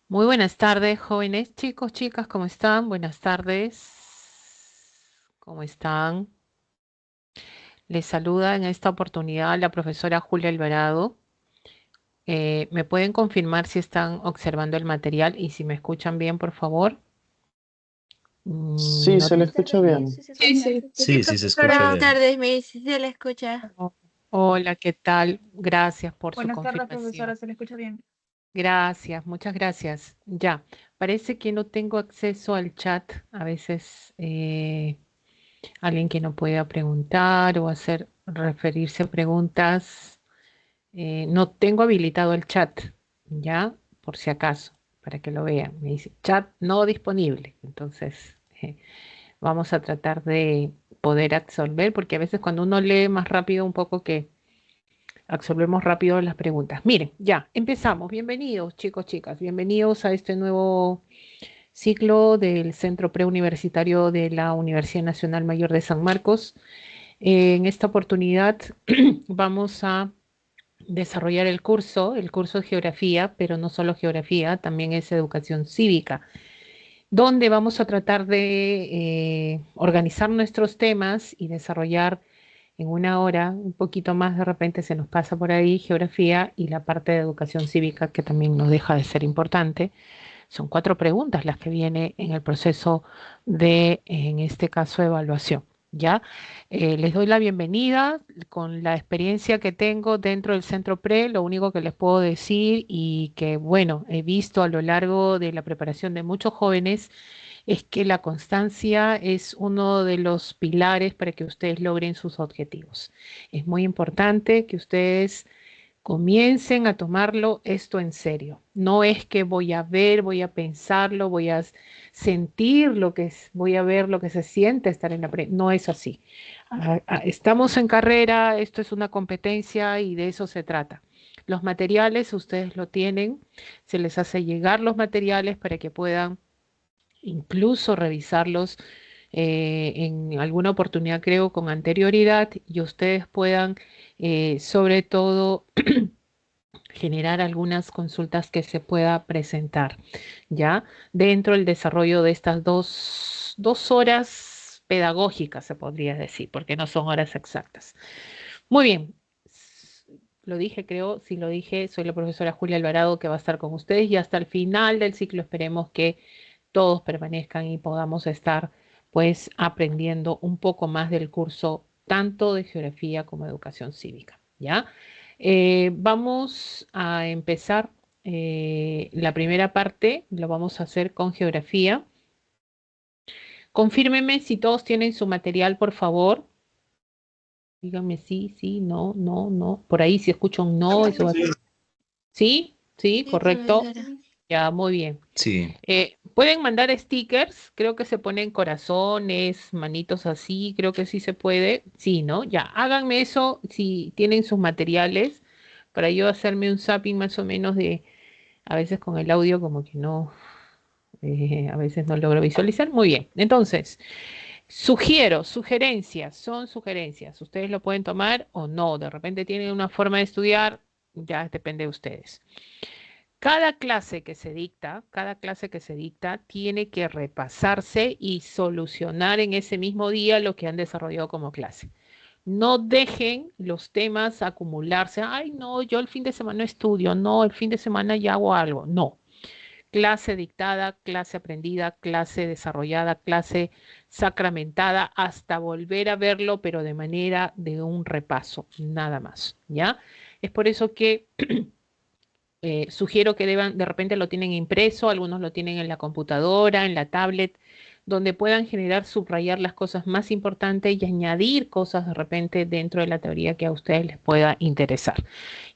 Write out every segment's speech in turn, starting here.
Muy buenas tardes, jóvenes, chicos, chicas, ¿cómo están? Buenas tardes. ¿Cómo están? Les saluda en esta oportunidad la profesora Julia Alvarado. ¿Me pueden confirmar si están observando el material y si me escuchan bien, por favor? Sí, No. se le escucha bien. Sí, sí. Sí, sí se escucha Buenas bien. tardes, Miss. Sí, se le escucha. Hola, ¿qué tal? Gracias por su Buenas tardes, confirmación. profesora, se le escucha bien. Gracias, muchas gracias. Ya, parece que no tengo acceso al chat. A veces alguien que no pueda preguntar o hacer referirse a preguntas. No tengo habilitado el chat, ¿ya? Por si acaso, para que lo vean. Me dice chat no disponible. Entonces, vamos a tratar de poder absorber, porque a veces cuando uno lee más rápido un poco que absorbemos rápido las preguntas. Miren, ya, empezamos. Bienvenidos, chicos, chicas. Bienvenidos a este nuevo ciclo del Centro Preuniversitario de la Universidad Nacional Mayor de San Marcos. En esta oportunidad vamos a desarrollar el curso de geografía, pero no solo geografía, también es educación cívica, donde vamos a tratar de organizar nuestros temas y desarrollar en una hora, un poquito más de repente se nos pasa por ahí geografía y la parte de educación cívica que también nos deja de ser importante. Son 4 preguntas las que viene en el proceso de, en este caso, evaluación. ¿Ya? Les doy la bienvenida con la experiencia que tengo dentro del Centro PRE. Lo único que les puedo decir y que, bueno, he visto a lo largo de la preparación de muchos jóvenes es que la constancia es uno de los pilares para que ustedes logren sus objetivos. Es muy importante que ustedes comiencen a tomarlo esto en serio. No es que voy a ver, voy a pensarlo, voy a sentir lo que es, voy a ver lo que se siente estar en la pre. No es así. Estamos en carrera, esto es una competencia y de eso se trata. Los materiales ustedes lo tienen, se les hace llegar los materiales para que puedan incluso revisarlos en alguna oportunidad, creo, con anterioridad y ustedes puedan, sobre todo, generar algunas consultas que se pueda presentar, ¿ya? Dentro del desarrollo de estas dos horas pedagógicas, se podría decir, porque no son horas exactas. Muy bien. Lo dije, creo, si lo dije, soy la profesora Julia Alvarado que va a estar con ustedes y hasta el final del ciclo esperemos que todos permanezcan y podamos estar pues aprendiendo un poco más del curso tanto de geografía como educación cívica, ¿ya? Vamos a empezar la primera parte, lo vamos a hacer con geografía. Confírmeme si todos tienen su material, por favor. Díganme sí, sí, no, no, no. Por ahí si escucho un no, eso va a ser. Sí, sí, Sí, correcto. profesora. Ya, muy bien. Sí, Pueden mandar stickers, creo que se ponen corazones, manitos así, creo que sí se puede. Sí, ¿no? Ya, háganme eso si tienen sus materiales para yo hacerme un zapping más o menos de, a veces con el audio como que no, a veces no logro visualizar. Muy bien, entonces, sugerencias, son sugerencias. Ustedes lo pueden tomar o no, de repente tienen una forma de estudiar, ya depende de ustedes. Cada clase que se dicta tiene que repasarse y solucionar en ese mismo día lo que han desarrollado como clase. No dejen los temas acumularse. Ay, no, yo el fin de semana no estudio. No, el fin de semana ya hago algo. No. Clase dictada, clase aprendida, clase desarrollada, clase sacramentada, hasta volver a verlo, pero de manera de un repaso, nada más. ¿Ya? Es por eso que sugiero que deban, de repente lo tienen impreso, algunos lo tienen en la computadora, en la tablet, donde puedan generar, subrayar las cosas más importantes y añadir cosas de repente dentro de la teoría que a ustedes les pueda interesar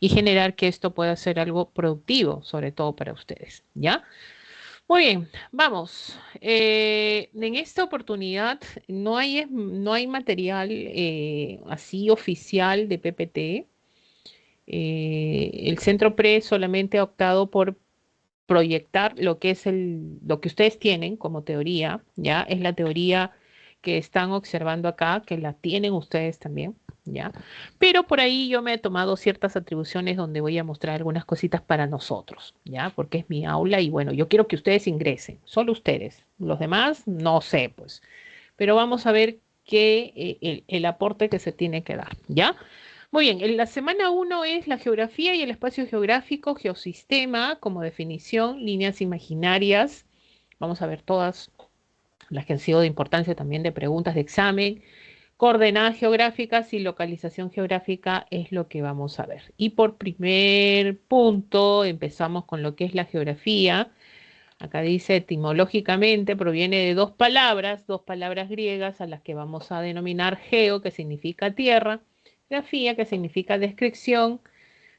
y generar que esto pueda ser algo productivo, sobre todo para ustedes, ¿ya? Muy bien, vamos. En esta oportunidad no hay material así oficial de PPT. El Centro PRE solamente ha optado por proyectar lo que es lo que ustedes tienen como teoría, ¿ya? Es la teoría que están observando acá, que la tienen ustedes también. ¿ya? Pero por ahí yo me he tomado ciertas atribuciones donde voy a mostrar algunas cositas para nosotros, ¿ya? Porque es mi aula y bueno, yo quiero que ustedes ingresen, solo ustedes. Los demás, no sé, pues. Pero vamos a ver qué el aporte que se tiene que dar, ¿ya? Muy bien, en la semana uno es la geografía y el espacio geográfico, geosistema como definición, líneas imaginarias. Vamos a ver todas las que han sido de importancia también de preguntas de examen. Coordenadas geográficas y localización geográfica es lo que vamos a ver. Y por primer punto empezamos con lo que es la geografía. Acá dice etimológicamente proviene de dos palabras griegas a las que vamos a denominar geo, que significa tierra, grafía, que significa descripción,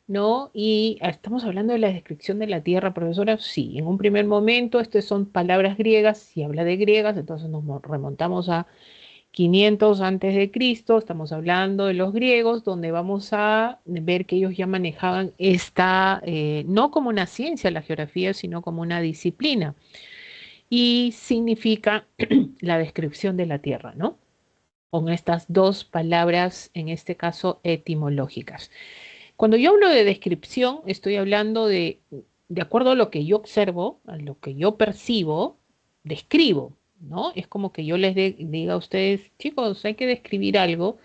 ¿no? Y estamos hablando de la descripción de la tierra, profesora. Sí, en un primer momento, estas son palabras griegas. Si habla de griegas, entonces nos remontamos a 500 antes de Cristo, estamos hablando de los griegos, donde vamos a ver que ellos ya manejaban esta, no como una ciencia la geografía, sino como una disciplina. Y significa la descripción de la tierra, ¿no? Con estas dos palabras, en este caso etimológicas. Cuando yo hablo de descripción, estoy hablando de acuerdo a lo que yo observo, a lo que yo percibo, describo, ¿no? Es como que yo les diga a ustedes, chicos, hay que describir algo,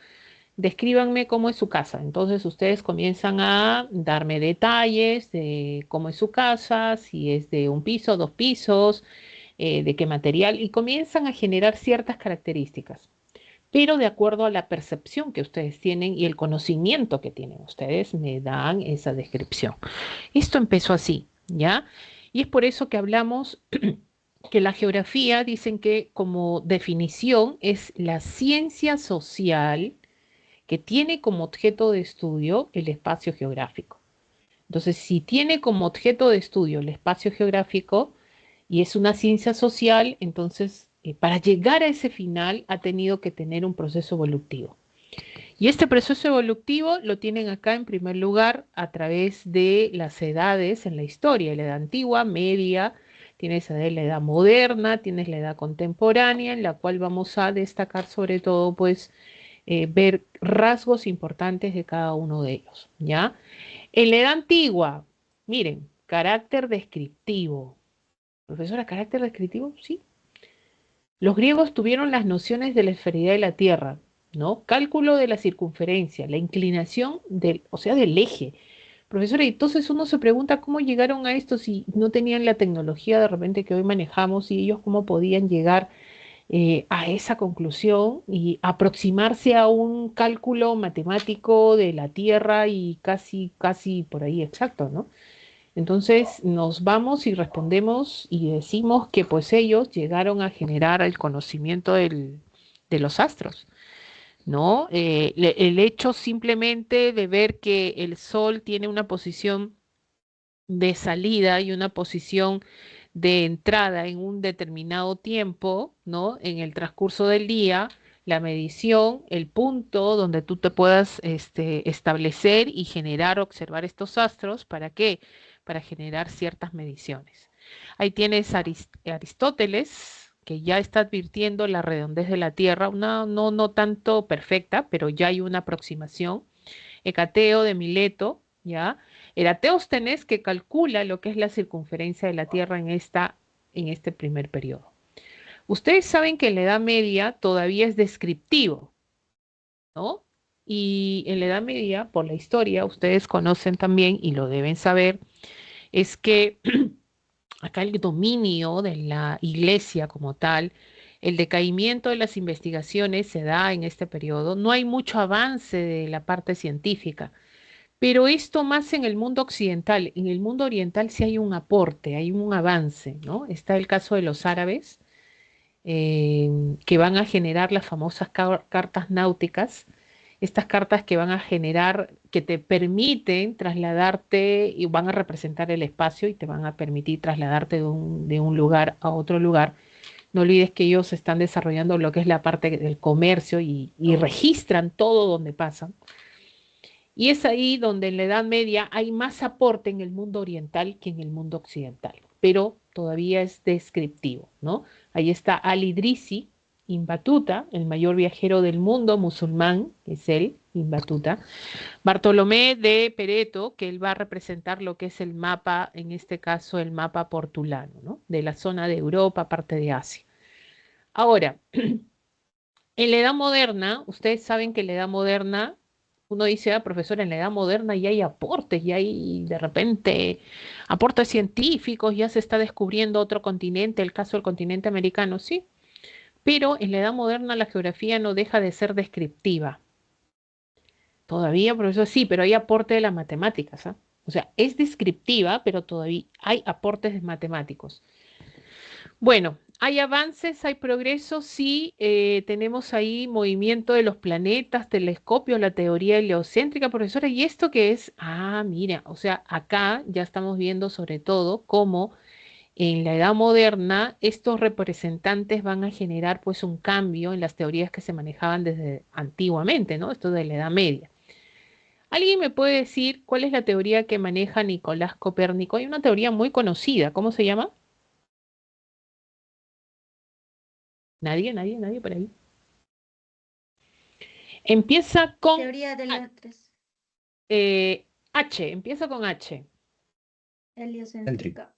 descríbanme cómo es su casa. Entonces ustedes comienzan a darme detalles de cómo es su casa, si es de un piso, dos pisos, de qué material, y comienzan a generar ciertas características, pero de acuerdo a la percepción que ustedes tienen y el conocimiento que tienen ustedes, me dan esa descripción. Esto empezó así, ¿ya? Y es por eso que hablamos que la geografía, dicen que como definición es la ciencia social que tiene como objeto de estudio el espacio geográfico. Entonces, si tiene como objeto de estudio el espacio geográfico y es una ciencia social, entonces para llegar a ese final ha tenido que tener un proceso evolutivo. Y este proceso evolutivo lo tienen acá en primer lugar a través de las edades en la historia, la edad antigua, media, tienes la edad moderna, tienes la edad contemporánea, en la cual vamos a destacar sobre todo, pues, ver rasgos importantes de cada uno de ellos, ¿ya? En la edad antigua, miren, carácter descriptivo. Profesora, ¿carácter descriptivo? Sí. Los griegos tuvieron las nociones de la esferidad de la Tierra, ¿no? Cálculo de la circunferencia, la inclinación del, o sea, del eje. Profesora, y entonces uno se pregunta cómo llegaron a esto si no tenían la tecnología de repente que hoy manejamos y ellos cómo podían llegar a esa conclusión y aproximarse a un cálculo matemático de la Tierra y casi, casi por ahí exacto, ¿no? Entonces nos vamos y respondemos y decimos que pues ellos llegaron a generar el conocimiento de los astros, ¿no? El hecho simplemente de ver que el Sol tiene una posición de salida y una posición de entrada en un determinado tiempo, ¿no? En el transcurso del día, la medición, el punto donde tú te puedas establecer y generar, observar estos astros, ¿para qué? Para generar ciertas mediciones. Ahí tienes Aristóteles, que ya está advirtiendo la redondez de la Tierra, una no tanto perfecta, pero ya hay una aproximación. Hecateo de Mileto, ¿ya? Eratóstenes, que calcula lo que es la circunferencia de la Tierra en este primer periodo. Ustedes saben que en la Edad Media todavía es descriptivo, ¿no? Y en la Edad Media, por la historia, ustedes conocen también y lo deben saber, es que acá el dominio de la iglesia como tal, el decaimiento de las investigaciones se da en este periodo. No hay mucho avance de la parte científica. Pero esto más en el mundo occidental. En el mundo oriental sí hay un aporte, hay un avance, ¿no? Está el caso de los árabes, que van a generar las famosas cartas náuticas, estas cartas que van a generar, que te permiten trasladarte y van a representar el espacio y te van a permitir trasladarte de un lugar a otro lugar. No olvides que ellos están desarrollando lo que es la parte del comercio y registran todo donde pasan. Y es ahí donde en la Edad Media hay más aporte en el mundo oriental que en el mundo occidental, pero todavía es descriptivo, ¿no? Ahí está Al-Idrisi, Ibn Battuta, el mayor viajero del mundo musulmán, es él, in batuta. Bartolomé de Pereto, que él va a representar lo que es el mapa, en este caso el mapa portulano, ¿no? De la zona de Europa, parte de Asia. Ahora, en la Edad Moderna, ustedes saben que en la Edad Moderna, uno dice, ah, profesor, en la Edad Moderna ya hay aportes, ya hay de repente aportes científicos, ya se está descubriendo otro continente, el caso del continente americano, sí, pero en la Edad Moderna la geografía no deja de ser descriptiva. Todavía, profesor, sí, pero hay aporte de las matemáticas, ¿ah? O sea, es descriptiva, pero todavía hay aportes de matemáticos. Bueno, hay avances, hay progresos, sí, tenemos ahí movimiento de los planetas, telescopios, la teoría heliocéntrica, profesora, ¿y esto qué es? Ah, mira, o sea, acá ya estamos viendo sobre todo cómo en la edad moderna estos representantes van a generar pues un cambio en las teorías que se manejaban desde antiguamente, ¿no? Esto de la Edad Media. ¿Alguien me puede decir cuál es la teoría que maneja Nicolás Copérnico? Hay una teoría muy conocida, ¿cómo se llama? Nadie, nadie, nadie por ahí. Empieza con Teoría de los tres. H, empieza con H. Heliocéntrica.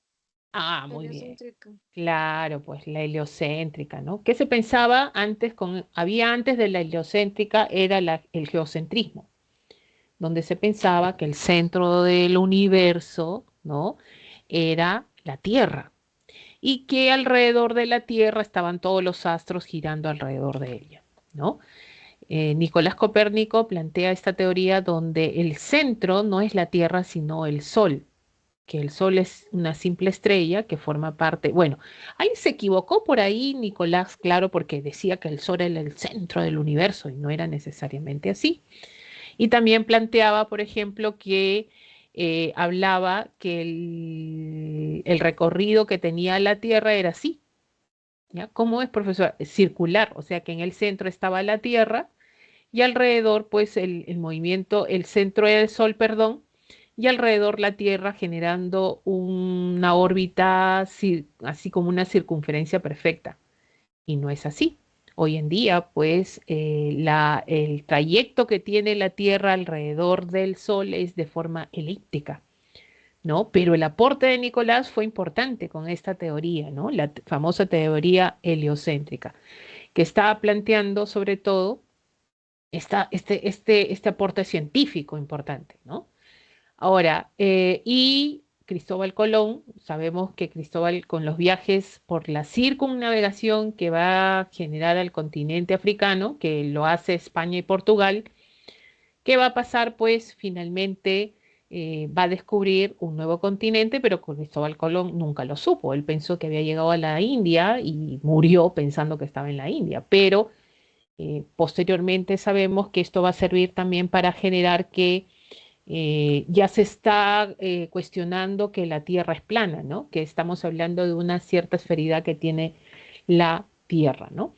Ah, muy bien. Claro, pues la heliocéntrica, ¿no? ¿Qué se pensaba antes había antes de la heliocéntrica era el geocentrismo, donde se pensaba que el centro del universo, ¿no? Era la Tierra y que alrededor de la Tierra estaban todos los astros girando alrededor de ella, ¿no? Nicolás Copérnico plantea esta teoría donde el centro no es la Tierra, sino el Sol, que el Sol es una simple estrella que forma parte, bueno, ahí se equivocó por ahí Nicolás, claro, porque decía que el Sol era el centro del universo y no era necesariamente así. Y también planteaba, por ejemplo, que hablaba que el recorrido que tenía la Tierra era así, ¿ya? ¿Cómo es, profesor? Circular, o sea que en el centro estaba la Tierra y alrededor, pues, el movimiento, el centro del Sol, perdón, y alrededor la Tierra generando una órbita así como una circunferencia perfecta. Y no es así. Hoy en día, pues, el trayecto que tiene la Tierra alrededor del Sol es de forma elíptica, ¿no? Pero el aporte de Nicolás fue importante con esta teoría, ¿no? La famosa teoría heliocéntrica, que estaba planteando sobre todo este aporte científico importante, ¿no? Ahora, y Cristóbal Colón, sabemos que Cristóbal con los viajes por la circunnavegación que va a generar al continente africano, que lo hace España y Portugal, ¿qué va a pasar? Pues finalmente va a descubrir un nuevo continente, pero Cristóbal Colón nunca lo supo. Él pensó que había llegado a la India y murió pensando que estaba en la India, pero posteriormente sabemos que esto va a servir también para generar que ya se está cuestionando que la Tierra es plana, ¿no? Que estamos hablando de una cierta esferidad que tiene la Tierra, ¿no?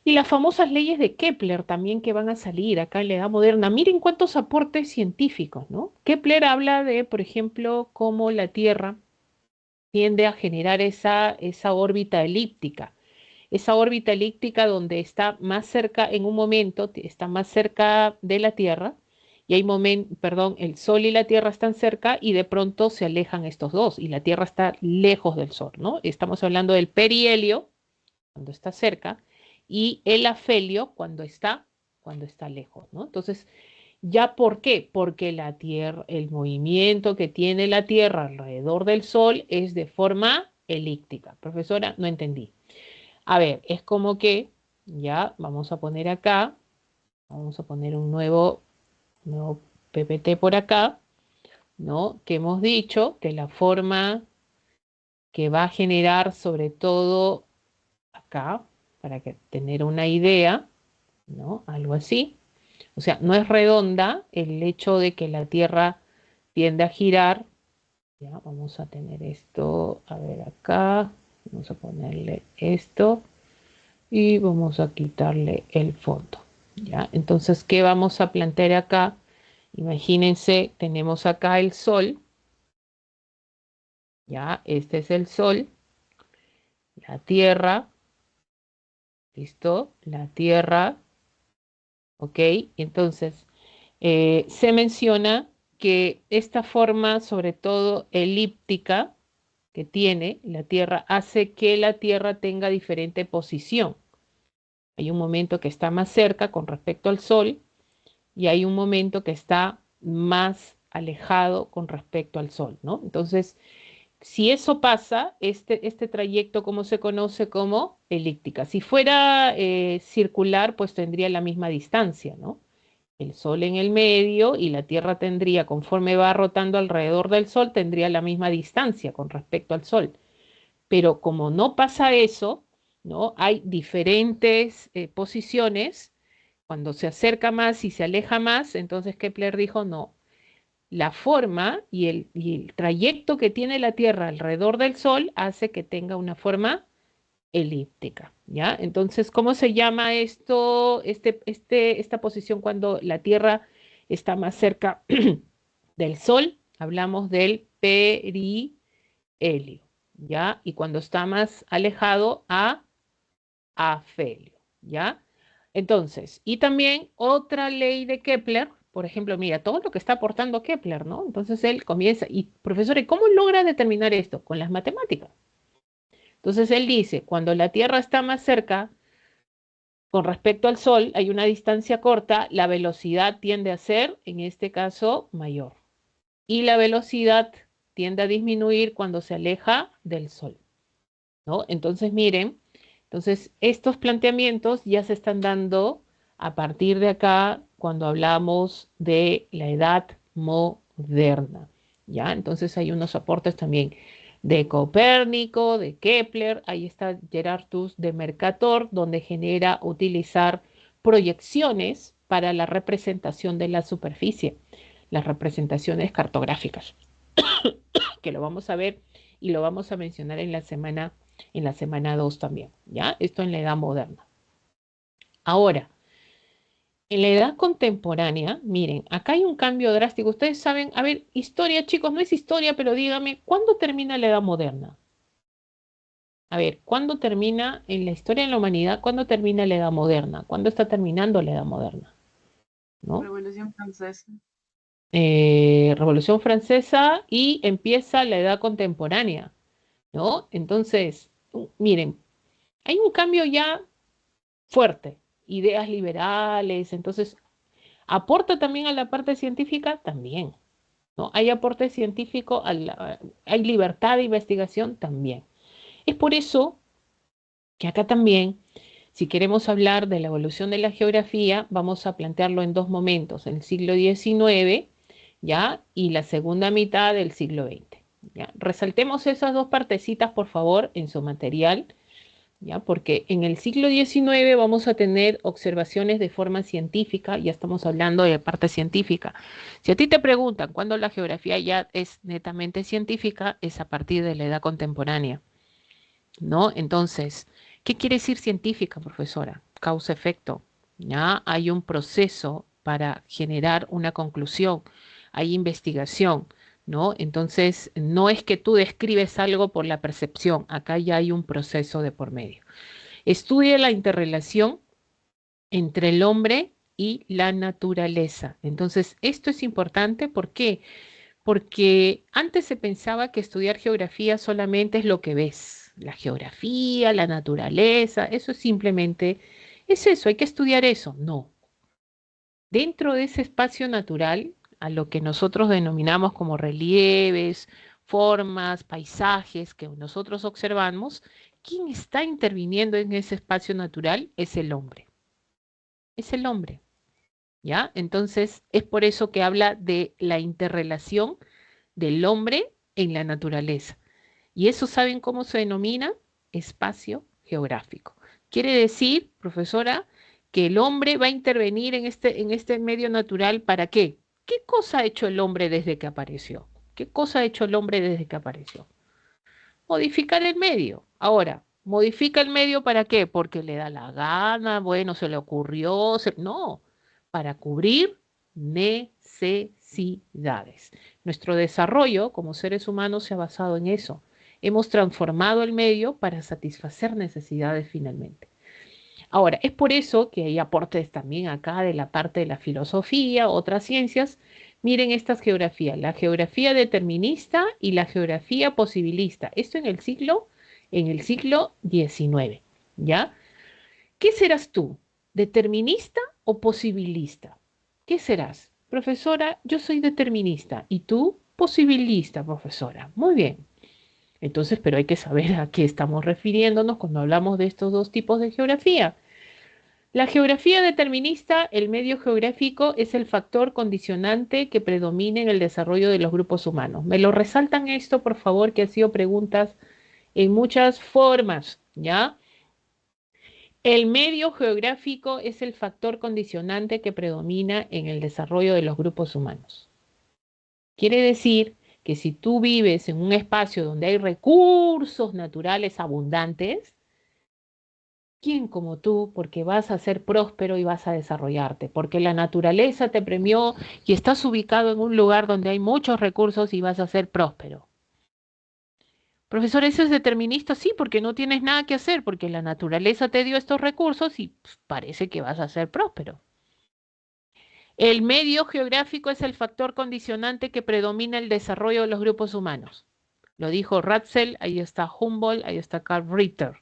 Y las famosas leyes de Kepler también que van a salir acá en la Edad Moderna. Miren cuántos aportes científicos, ¿no? Kepler habla de, por ejemplo, cómo la Tierra tiende a generar esa órbita elíptica. Esa órbita elíptica donde está más cerca, en un momento, está más cerca de la Tierra, y hay momentos, perdón, el Sol y la Tierra están cerca y de pronto se alejan estos dos, y la Tierra está lejos del Sol, ¿no? Estamos hablando del perihelio, cuando está cerca, y el afelio cuando está lejos, ¿no? Entonces, ¿ya por qué? Porque la Tierra, el movimiento que tiene la Tierra alrededor del Sol es de forma elíptica. Profesora, no entendí. A ver, es como que, ya, vamos a poner acá, vamos a poner un nuevo PPT por acá, ¿no? Que hemos dicho que la forma que va a generar sobre todo acá, para que tener una idea, ¿no? Algo así. O sea, no es redonda el hecho de que la Tierra tiende a girar. Ya, vamos a tener esto, a ver acá, vamos a ponerle esto y vamos a quitarle el fondo. ¿Ya? Entonces, ¿qué vamos a plantear acá? Imagínense, tenemos acá el Sol, ¿ya? Este es el Sol, la Tierra, ¿listo? La Tierra, ¿ok? Entonces, se menciona que esta forma, sobre todo elíptica, que tiene la Tierra, hace que la Tierra tenga diferente posición. Hay un momento que está más cerca con respecto al Sol y hay un momento que está más alejado con respecto al Sol, ¿no? Entonces, si eso pasa, este trayecto, ¿cómo se conoce? Como elíptica. Si fuera circular, pues tendría la misma distancia, ¿no? El Sol en el medio y la Tierra tendría, conforme va rotando alrededor del Sol, tendría la misma distancia con respecto al Sol. Pero como no pasa eso, ¿no? Hay diferentes posiciones. Cuando se acerca más y se aleja más, entonces Kepler dijo, no, la forma y el trayecto que tiene la Tierra alrededor del Sol hace que tenga una forma elíptica, ¿ya? Entonces, ¿cómo se llama esto, esta posición cuando la Tierra está más cerca del Sol? Hablamos del perihelio, ¿ya? Y cuando está más alejado, a afelio, ¿ya? Entonces, y también otra ley de Kepler, por ejemplo, mira, todo lo que está aportando Kepler, ¿no? Entonces él comienza, y profesor, ¿y cómo logra determinar esto? Con las matemáticas. Entonces él dice, cuando la Tierra está más cerca con respecto al Sol, hay una distancia corta, la velocidad tiende a ser, en este caso, mayor. Y la velocidad tiende a disminuir cuando se aleja del Sol, ¿no? Entonces, miren, entonces estos planteamientos ya se están dando a partir de acá cuando hablamos de la edad moderna, ¿ya? Entonces hay unos aportes también de Copérnico, de Kepler, ahí está Gerardus de Mercator, donde genera utilizar proyecciones para la representación de la superficie, las representaciones cartográficas, que lo vamos a ver y lo vamos a mencionar en la semana 2 también, ¿ya? Esto en la edad moderna. Ahora, en la edad contemporánea, miren, acá hay un cambio drástico. Ustedes saben, a ver, historia, chicos, no es historia, pero dígame, ¿cuándo termina la edad moderna? A ver, ¿cuándo termina en la historia de la humanidad? ¿Cuándo termina la edad moderna? ¿Cuándo está terminando la edad moderna? ¿No? Revolución Francesa. Revolución Francesa y empieza la edad contemporánea, ¿no? Entonces, miren, hay un cambio ya fuerte, ideas liberales, entonces, ¿aporta también a la parte científica? También, ¿no? ¿Hay aporte científico, hay libertad de investigación? También. Es por eso que acá también, si queremos hablar de la evolución de la geografía, vamos a plantearlo en dos momentos, el siglo XIX, ¿ya? Y la segunda mitad del siglo XX, ¿ya? Resaltemos esas dos partecitas, por favor, en su material, ¿ya? Porque en el siglo XIX vamos a tener observaciones de forma científica, ya estamos hablando de parte científica. Si a ti te preguntan cuándo la geografía ya es netamente científica, es a partir de la edad contemporánea, ¿no? Entonces, ¿qué quiere decir científica, profesora? Causa-efecto, ¿ya? Hay un proceso para generar una conclusión, hay investigación, ¿no? Entonces, no es que tú describes algo por la percepción, acá ya hay un proceso de por medio. Estudia la interrelación entre el hombre y la naturaleza. Entonces, esto es importante, ¿por qué? Porque antes se pensaba que estudiar geografía solamente es lo que ves, la geografía, la naturaleza, eso es simplemente, es eso, hay que estudiar eso. No. Dentro de ese espacio natural, a lo que nosotros denominamos como relieves, formas, paisajes que nosotros observamos, ¿quién está interviniendo en ese espacio natural? Es el hombre. Es el hombre, ¿ya? Entonces, es por eso que habla de la interrelación del hombre en la naturaleza. Y eso, ¿saben cómo se denomina? Espacio geográfico. Quiere decir, profesora, que el hombre va a intervenir en este medio natural. ¿Para qué? ¿Qué cosa ha hecho el hombre desde que apareció? ¿Qué cosa ha hecho el hombre desde que apareció? Modificar el medio. Ahora, ¿modifica el medio para qué? Porque le da la gana, bueno, se le ocurrió, no, para cubrir necesidades. Nuestro desarrollo como seres humanos se ha basado en eso. Hemos transformado el medio para satisfacer necesidades finalmente. Ahora, es por eso que hay aportes también acá de la parte de la filosofía, otras ciencias. Miren estas geografías, la geografía determinista y la geografía posibilista. Esto en el siglo XIX, ¿ya? ¿Qué serás tú? ¿Determinista o posibilista? ¿Qué serás? Profesora, yo soy determinista. ¿Y tú? Posibilista, profesora. Muy bien. Entonces, pero hay que saber a qué estamos refiriéndonos cuando hablamos de estos dos tipos de geografía. La geografía determinista, el medio geográfico, es el factor condicionante que predomina en el desarrollo de los grupos humanos. Me lo resaltan esto, por favor, que han sido preguntas en muchas formas, ¿ya? El medio geográfico es el factor condicionante que predomina en el desarrollo de los grupos humanos. Quiere decir que si tú vives en un espacio donde hay recursos naturales abundantes, ¿quién como tú? Porque vas a ser próspero y vas a desarrollarte, porque la naturaleza te premió y estás ubicado en un lugar donde hay muchos recursos y vas a ser próspero. Profesor, ¿eso es determinista? Sí, porque no tienes nada que hacer, porque la naturaleza te dio estos recursos y parece que vas a ser próspero. El medio geográfico es el factor condicionante que predomina el desarrollo de los grupos humanos. Lo dijo Ratzel, ahí está Humboldt, ahí está Karl Ritter.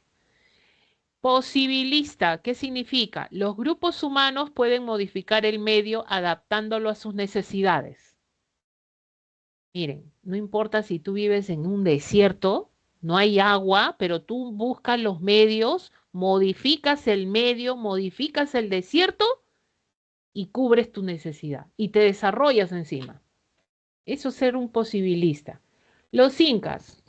Posibilista, ¿qué significa? Los grupos humanos pueden modificar el medio adaptándolo a sus necesidades. Miren, no importa si tú vives en un desierto, no hay agua, pero tú buscas los medios, modificas el medio, modificas el desierto y cubres tu necesidad y te desarrollas encima. Eso es ser un posibilista. Los incas,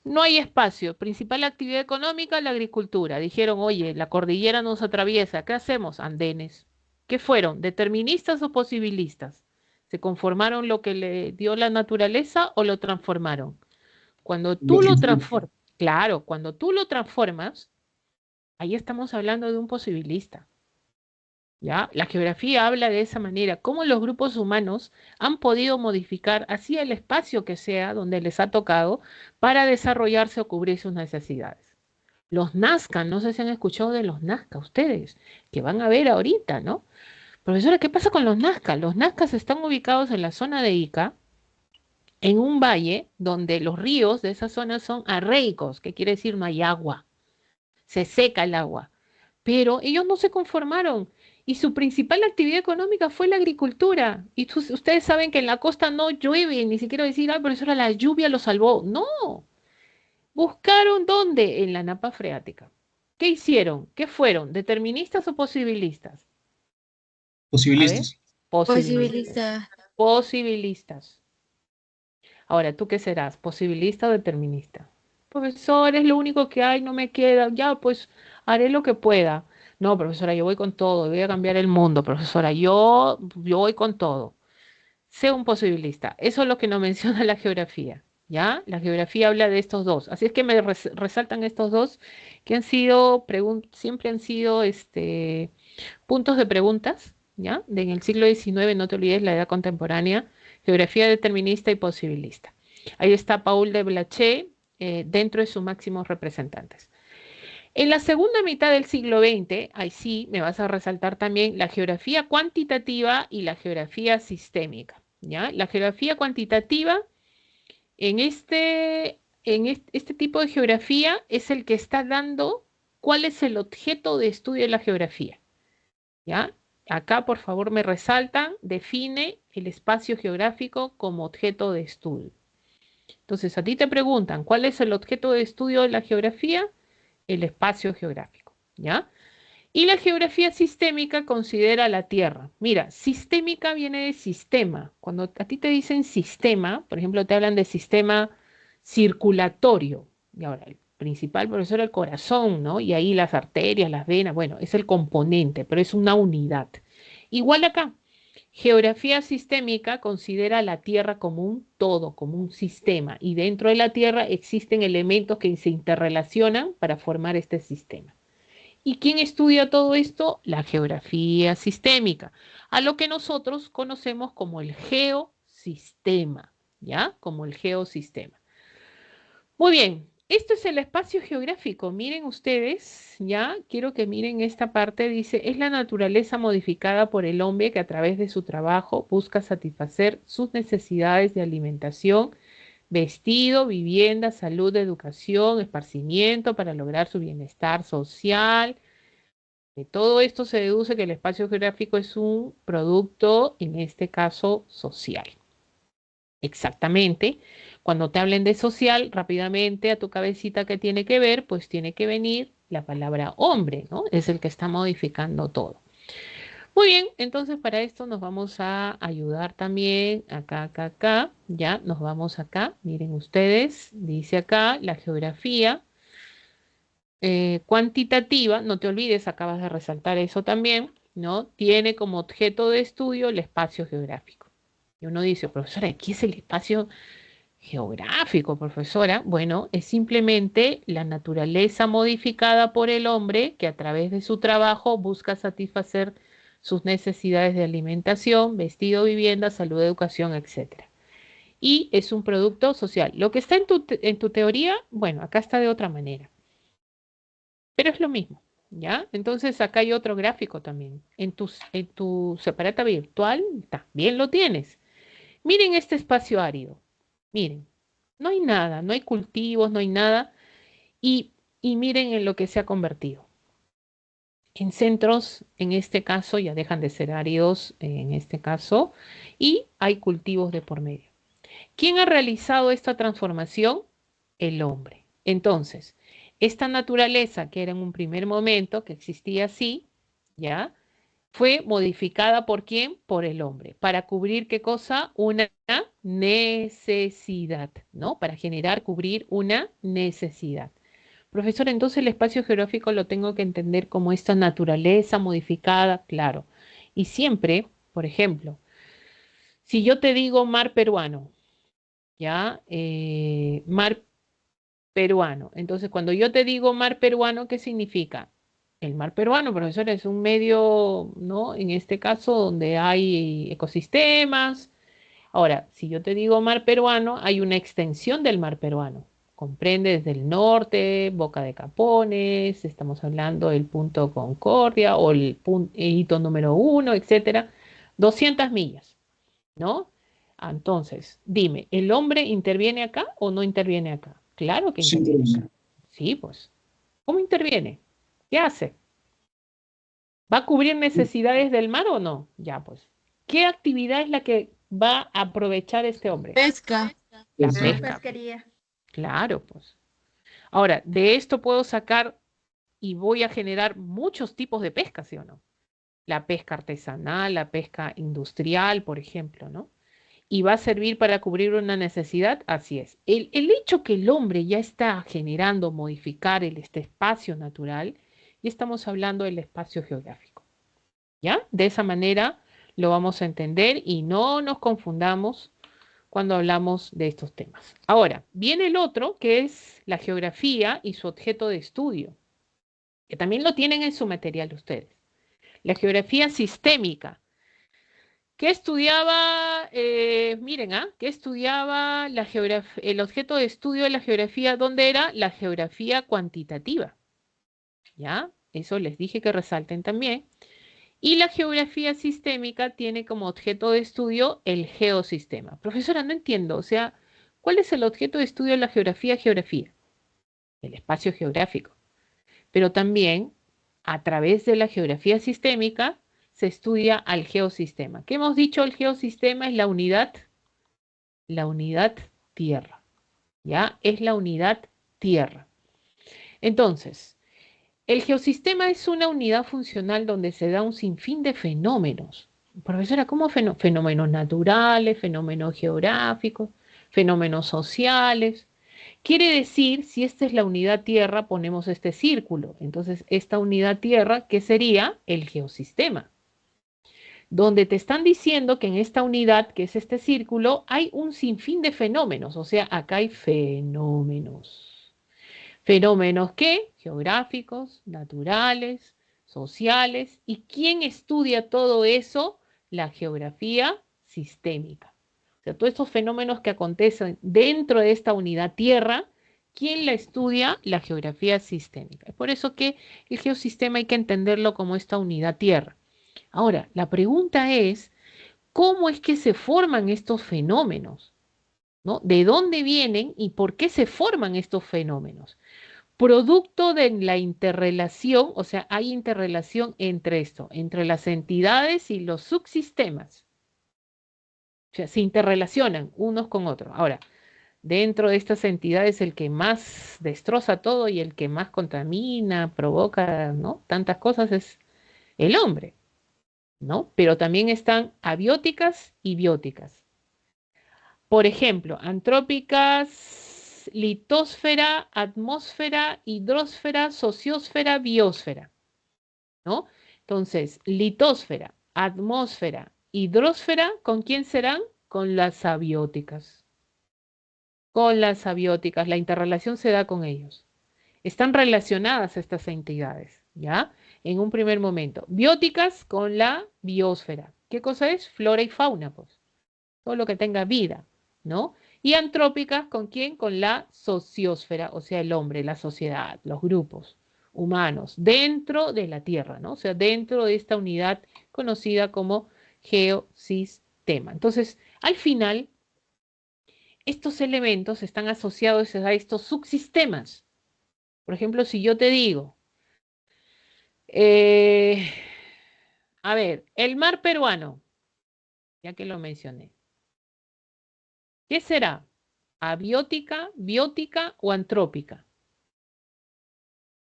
no hay espacio. Principal actividad económica, la agricultura. Dijeron, oye, la cordillera nos atraviesa. ¿Qué hacemos? Andenes. ¿Qué fueron? ¿Deterministas o posibilistas? ¿Se conformaron lo que le dio la naturaleza o lo transformaron? Cuando Lo tú lo transforma. transformas, claro, cuando tú lo transformas, ahí estamos hablando de un posibilista. ¿Ya? La geografía habla de esa manera, cómo los grupos humanos han podido modificar así el espacio que sea donde les ha tocado para desarrollarse o cubrir sus necesidades. Los Nazca, no sé si han escuchado de los Nazca ustedes, que van a ver ahorita, ¿no? Profesora, ¿qué pasa con los Nazca? Los Nazcas están ubicados en la zona de Ica, en un valle donde los ríos de esa zona son arreicos, que quiere decir no hay agua, se seca el agua. Pero ellos no se conformaron y su principal actividad económica fue la agricultura. Y ustedes saben que en la costa no llueve, ni siquiera decir, ay, profesora, la lluvia lo salvó. No, buscaron dónde, en la napa freática. ¿Qué hicieron? ¿Qué fueron? ¿Deterministas o posibilistas? A ver, Posibilistas. posibilistas. Posibilista. Posibilistas. Ahora, ¿tú qué serás? ¿Posibilista o determinista? Profesor, es lo único que hay, no me queda. Ya, pues haré lo que pueda. No, profesora, yo voy con todo, voy a cambiar el mundo, profesora. Yo voy con todo. Sé un posibilista. Eso es lo que nos menciona la geografía. ¿Ya? La geografía habla de estos dos. Así es que me resaltan estos dos que han sido, siempre han sido puntos de preguntas, ¿ya? En el siglo XIX, no te olvides, la edad contemporánea, geografía determinista y posibilista. Ahí está Paul de Blaché, dentro de sus máximos representantes. En la segunda mitad del siglo XX, ahí sí me vas a resaltar también la geografía cuantitativa y la geografía sistémica, ¿ya? La geografía cuantitativa en este tipo de geografía es el que está dando cuál es el objeto de estudio de la geografía. ¿Ya? Acá, por favor, me resaltan, define el espacio geográfico como objeto de estudio. Entonces, a ti te preguntan, ¿cuál es el objeto de estudio de la geografía? El espacio geográfico, ¿ya? Y la geografía sistémica considera la Tierra. Mira, sistémica viene de sistema. Cuando a ti te dicen sistema, por ejemplo, te hablan de sistema circulatorio. Y ahora, el principal, por eso era el corazón, ¿no? Y ahí las arterias, las venas, bueno, es el componente, pero es una unidad. Igual acá, geografía sistémica considera la Tierra como un todo, como un sistema. Y dentro de la Tierra existen elementos que se interrelacionan para formar este sistema. ¿Y quién estudia todo esto? La geografía sistémica, a lo que nosotros conocemos como el geosistema, ¿ya? Como el geosistema. Muy bien, Esto es el espacio geográfico. Miren ustedes, ya, quiero que miren esta parte, dice, es la naturaleza modificada por el hombre que a través de su trabajo busca satisfacer sus necesidades de alimentación, vestido, vivienda, salud, educación, esparcimiento para lograr su bienestar social. De todo esto se deduce que el espacio geográfico es un producto, en este caso, social. Exactamente. Cuando te hablen de social, rápidamente a tu cabecita que tiene que ver, pues tiene que venir la palabra hombre, ¿no? Es el que está modificando todo. Muy bien, entonces para esto nos vamos a ayudar también acá, acá, acá, ya, nos vamos acá, miren ustedes, dice acá la geografía cuantitativa, no te olvides, acabas de resaltar eso también, ¿no? Tiene como objeto de estudio el espacio geográfico. Y uno dice, profesora, ¿qué es el espacio geográfico, profesora? Bueno, es simplemente la naturaleza modificada por el hombre que a través de su trabajo busca satisfacer sus necesidades de alimentación, vestido, vivienda, salud, educación, etcétera. Y es un producto social. Lo que está en tu teoría, bueno, acá está de otra manera, pero es lo mismo, ¿ya? Entonces acá hay otro gráfico también. En tu separata virtual también lo tienes. Miren este espacio árido. Miren, no hay nada, no hay cultivos, no hay nada. Y miren en lo que se ha convertido. En centros, en este caso, ya dejan de ser áridos, en este caso, y hay cultivos de por medio. ¿Quién ha realizado esta transformación? El hombre. Entonces, esta naturaleza que era en un primer momento, que existía así, ¿ya? Fue modificada ¿por quién? Por el hombre. ¿Para cubrir qué cosa? Una necesidad, ¿no? Para generar, cubrir una necesidad. Profesor, entonces el espacio geográfico lo tengo que entender como esta naturaleza modificada, claro. Y siempre, por ejemplo, si yo te digo mar peruano, ¿ya? Mar peruano. Entonces, cuando yo te digo mar peruano, ¿qué significa? El mar peruano, profesor, es un medio, ¿no? En este caso, donde hay ecosistemas. Ahora, si yo te digo mar peruano, hay una extensión del mar peruano. Comprende desde el norte, Boca de Capones, estamos hablando del punto Concordia o el hito número uno, etcétera. 200 millas, ¿no? Entonces, dime, ¿el hombre interviene acá o no interviene acá? Claro que Sí, interviene profesor. acá. Sí, pues. ¿Cómo interviene? ¿Qué hace? ¿Va a cubrir necesidades del mar o no? Ya, pues. ¿Qué actividad es la que va a aprovechar este hombre? Pesca. La Pesca. pesca. Pesquería. Claro, pues. Ahora, de esto puedo sacar y voy a generar muchos tipos de pesca, ¿sí o no? La pesca artesanal, la pesca industrial, por ejemplo, ¿no? Y va a servir para cubrir una necesidad, así es. El hecho que el hombre ya está generando modificar este espacio natural, y estamos hablando del espacio geográfico, ¿ya? De esa manera lo vamos a entender y no nos confundamos cuando hablamos de estos temas. Ahora, viene el otro, que es la geografía y su objeto de estudio, que también lo tienen en su material ustedes. La geografía sistémica. ¿Qué estudiaba? Miren, ¿qué estudiaba el objeto de estudio de la geografía? ¿Dónde era? La geografía cuantitativa. ¿Ya? Eso les dije que resalten también. Y la geografía sistémica tiene como objeto de estudio el geosistema. Profesora, no entiendo, o sea, ¿cuál es el objeto de estudio de la geografía? Geografía, el espacio geográfico. Pero también, a través de la geografía sistémica, se estudia al geosistema. ¿Qué hemos dicho? El geosistema es la unidad tierra, ¿ya? Es la unidad tierra. Entonces, el geosistema es una unidad funcional donde se da un sinfín de fenómenos. Profesora, ¿cómo fenómenos naturales, fenómenos geográficos, fenómenos sociales? Quiere decir, si esta es la unidad tierra, ponemos este círculo. Entonces, esta unidad tierra, ¿qué sería? El geosistema. Donde te están diciendo que en esta unidad, que es este círculo, hay un sinfín de fenómenos. O sea, acá hay fenómenos. ¿Fenómenos qué? Geográficos, naturales, sociales. ¿Y quién estudia todo eso? La geografía sistémica. O sea, todos estos fenómenos que acontecen dentro de esta unidad tierra, ¿Quién la estudia? La geografía sistémica. Es por eso que el geosistema hay que entenderlo como esta unidad Tierra. Ahora, la pregunta es, ¿cómo es que se forman estos fenómenos? ¿No? ¿De dónde vienen y por qué se forman estos fenómenos? Producto de la interrelación, o sea, hay interrelación entre esto, entre las entidades y los subsistemas. O sea, se interrelacionan unos con otros. Ahora, dentro de estas entidades, el que más destroza todo y el que más contamina, provoca, ¿no? Tantas cosas es el hombre, ¿no? Pero también están abióticas y bióticas. Por ejemplo, antrópicas, litosfera, atmósfera, hidrosfera, sociosfera, biosfera, ¿no? Entonces, litosfera, atmósfera, hidrosfera, ¿con quién serán? Con las abióticas. Con las abióticas, la interrelación se da con ellos. Están relacionadas estas entidades, ¿ya? En un primer momento. Bióticas con la biosfera. ¿Qué cosa es? Flora y fauna, pues. Todo lo que tenga vida, ¿no? Y antrópicas, ¿con quién? Con la sociosfera, o sea, el hombre, la sociedad, los grupos humanos, dentro de la Tierra, ¿no? O sea, dentro de esta unidad conocida como geosistema. Entonces, al final, estos elementos están asociados a estos subsistemas. Por ejemplo, si yo te digo, eh, a ver, el mar peruano, ya que lo mencioné, ¿qué será? ¿Abiótica, biótica o antrópica?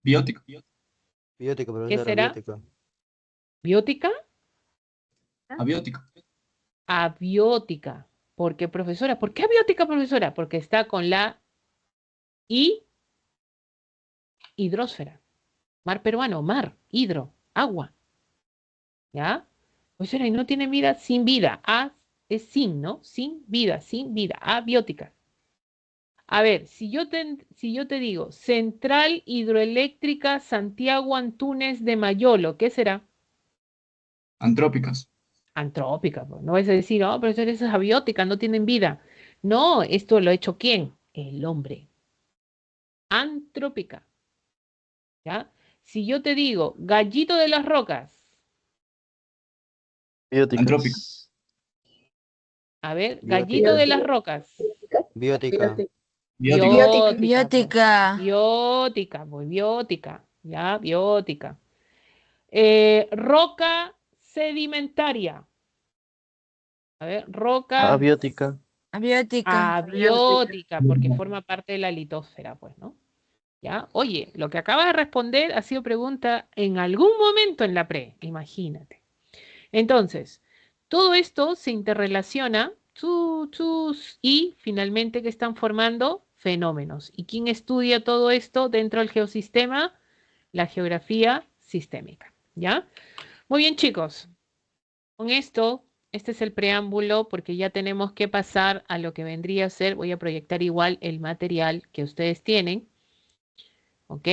Biótico. Biótica, ¿Qué profesora, será? biótica. ¿Biótica? Abiótico. Abiótica. ¿Por qué, profesora? ¿Por qué abiótica, profesora? Porque está con la I, hidrósfera. Mar peruano, mar, hidro, agua. ¿Ya? Profesora, y no tiene vida sin vida. A es sin, ¿no? Sin vida, sin vida. Abiótica. A ver, si yo te digo Central Hidroeléctrica Santiago Antúnez de Mayolo, ¿qué será? Antrópicas. Antrópica, pues. No es decir, oh, pero eso es abiótica, no tienen vida. No, esto lo ha hecho ¿quién? El hombre. Antrópica, ¿ya? Si yo te digo Gallito de las Rocas, Antrópico. Bióticas. a ver, Gallito Biótica. de las Rocas. Biótica. Biótico. Biótica. Biótica, pues biótica, ¿ya? Biótica. Roca sedimentaria. A ver, roca Abiótica. Abiótica. abiótica, porque forma parte de la litosfera, pues, ¿no? ¿Ya? Oye, lo que acabas de responder ha sido pregunta en algún momento en la pre, imagínate. Entonces, todo esto se interrelaciona y finalmente que están formando fenómenos. ¿Y quién estudia todo esto dentro del geosistema? La geografía sistémica, ¿ya? Muy bien, chicos. Con esto, este es el preámbulo porque ya tenemos que pasar a lo que vendría a ser, voy a proyectar igual el material que ustedes tienen, ¿ok?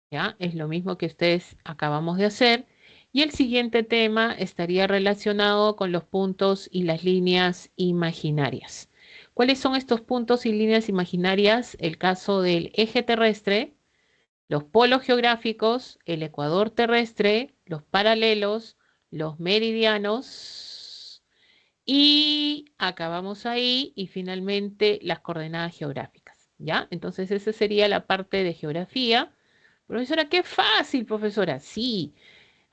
¿Ya? Es lo mismo que ustedes acabamos de hacer. Y el siguiente tema estaría relacionado con los puntos y las líneas imaginarias. ¿Cuáles son estos puntos y líneas imaginarias? El caso del eje terrestre, los polos geográficos, el ecuador terrestre, los paralelos, los meridianos y acabamos ahí y finalmente las coordenadas geográficas, ¿ya? Entonces esa sería la parte de geografía. Profesora, qué fácil, profesora. Sí,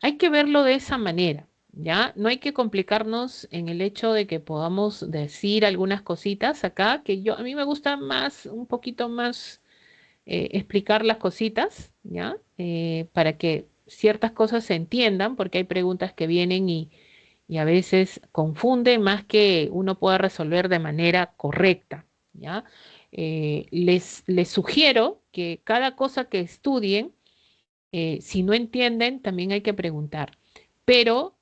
hay que verlo de esa manera, ¿ya? No hay que complicarnos en el hecho de que podamos decir algunas cositas acá, que a mí me gusta más, un poquito más explicar las cositas, ¿ya? Para que ciertas cosas se entiendan, porque hay preguntas que vienen y a veces confunden más que uno pueda resolver de manera correcta, ¿ya? Les sugiero que cada cosa que estudien, si no entienden, también hay que preguntar. Pero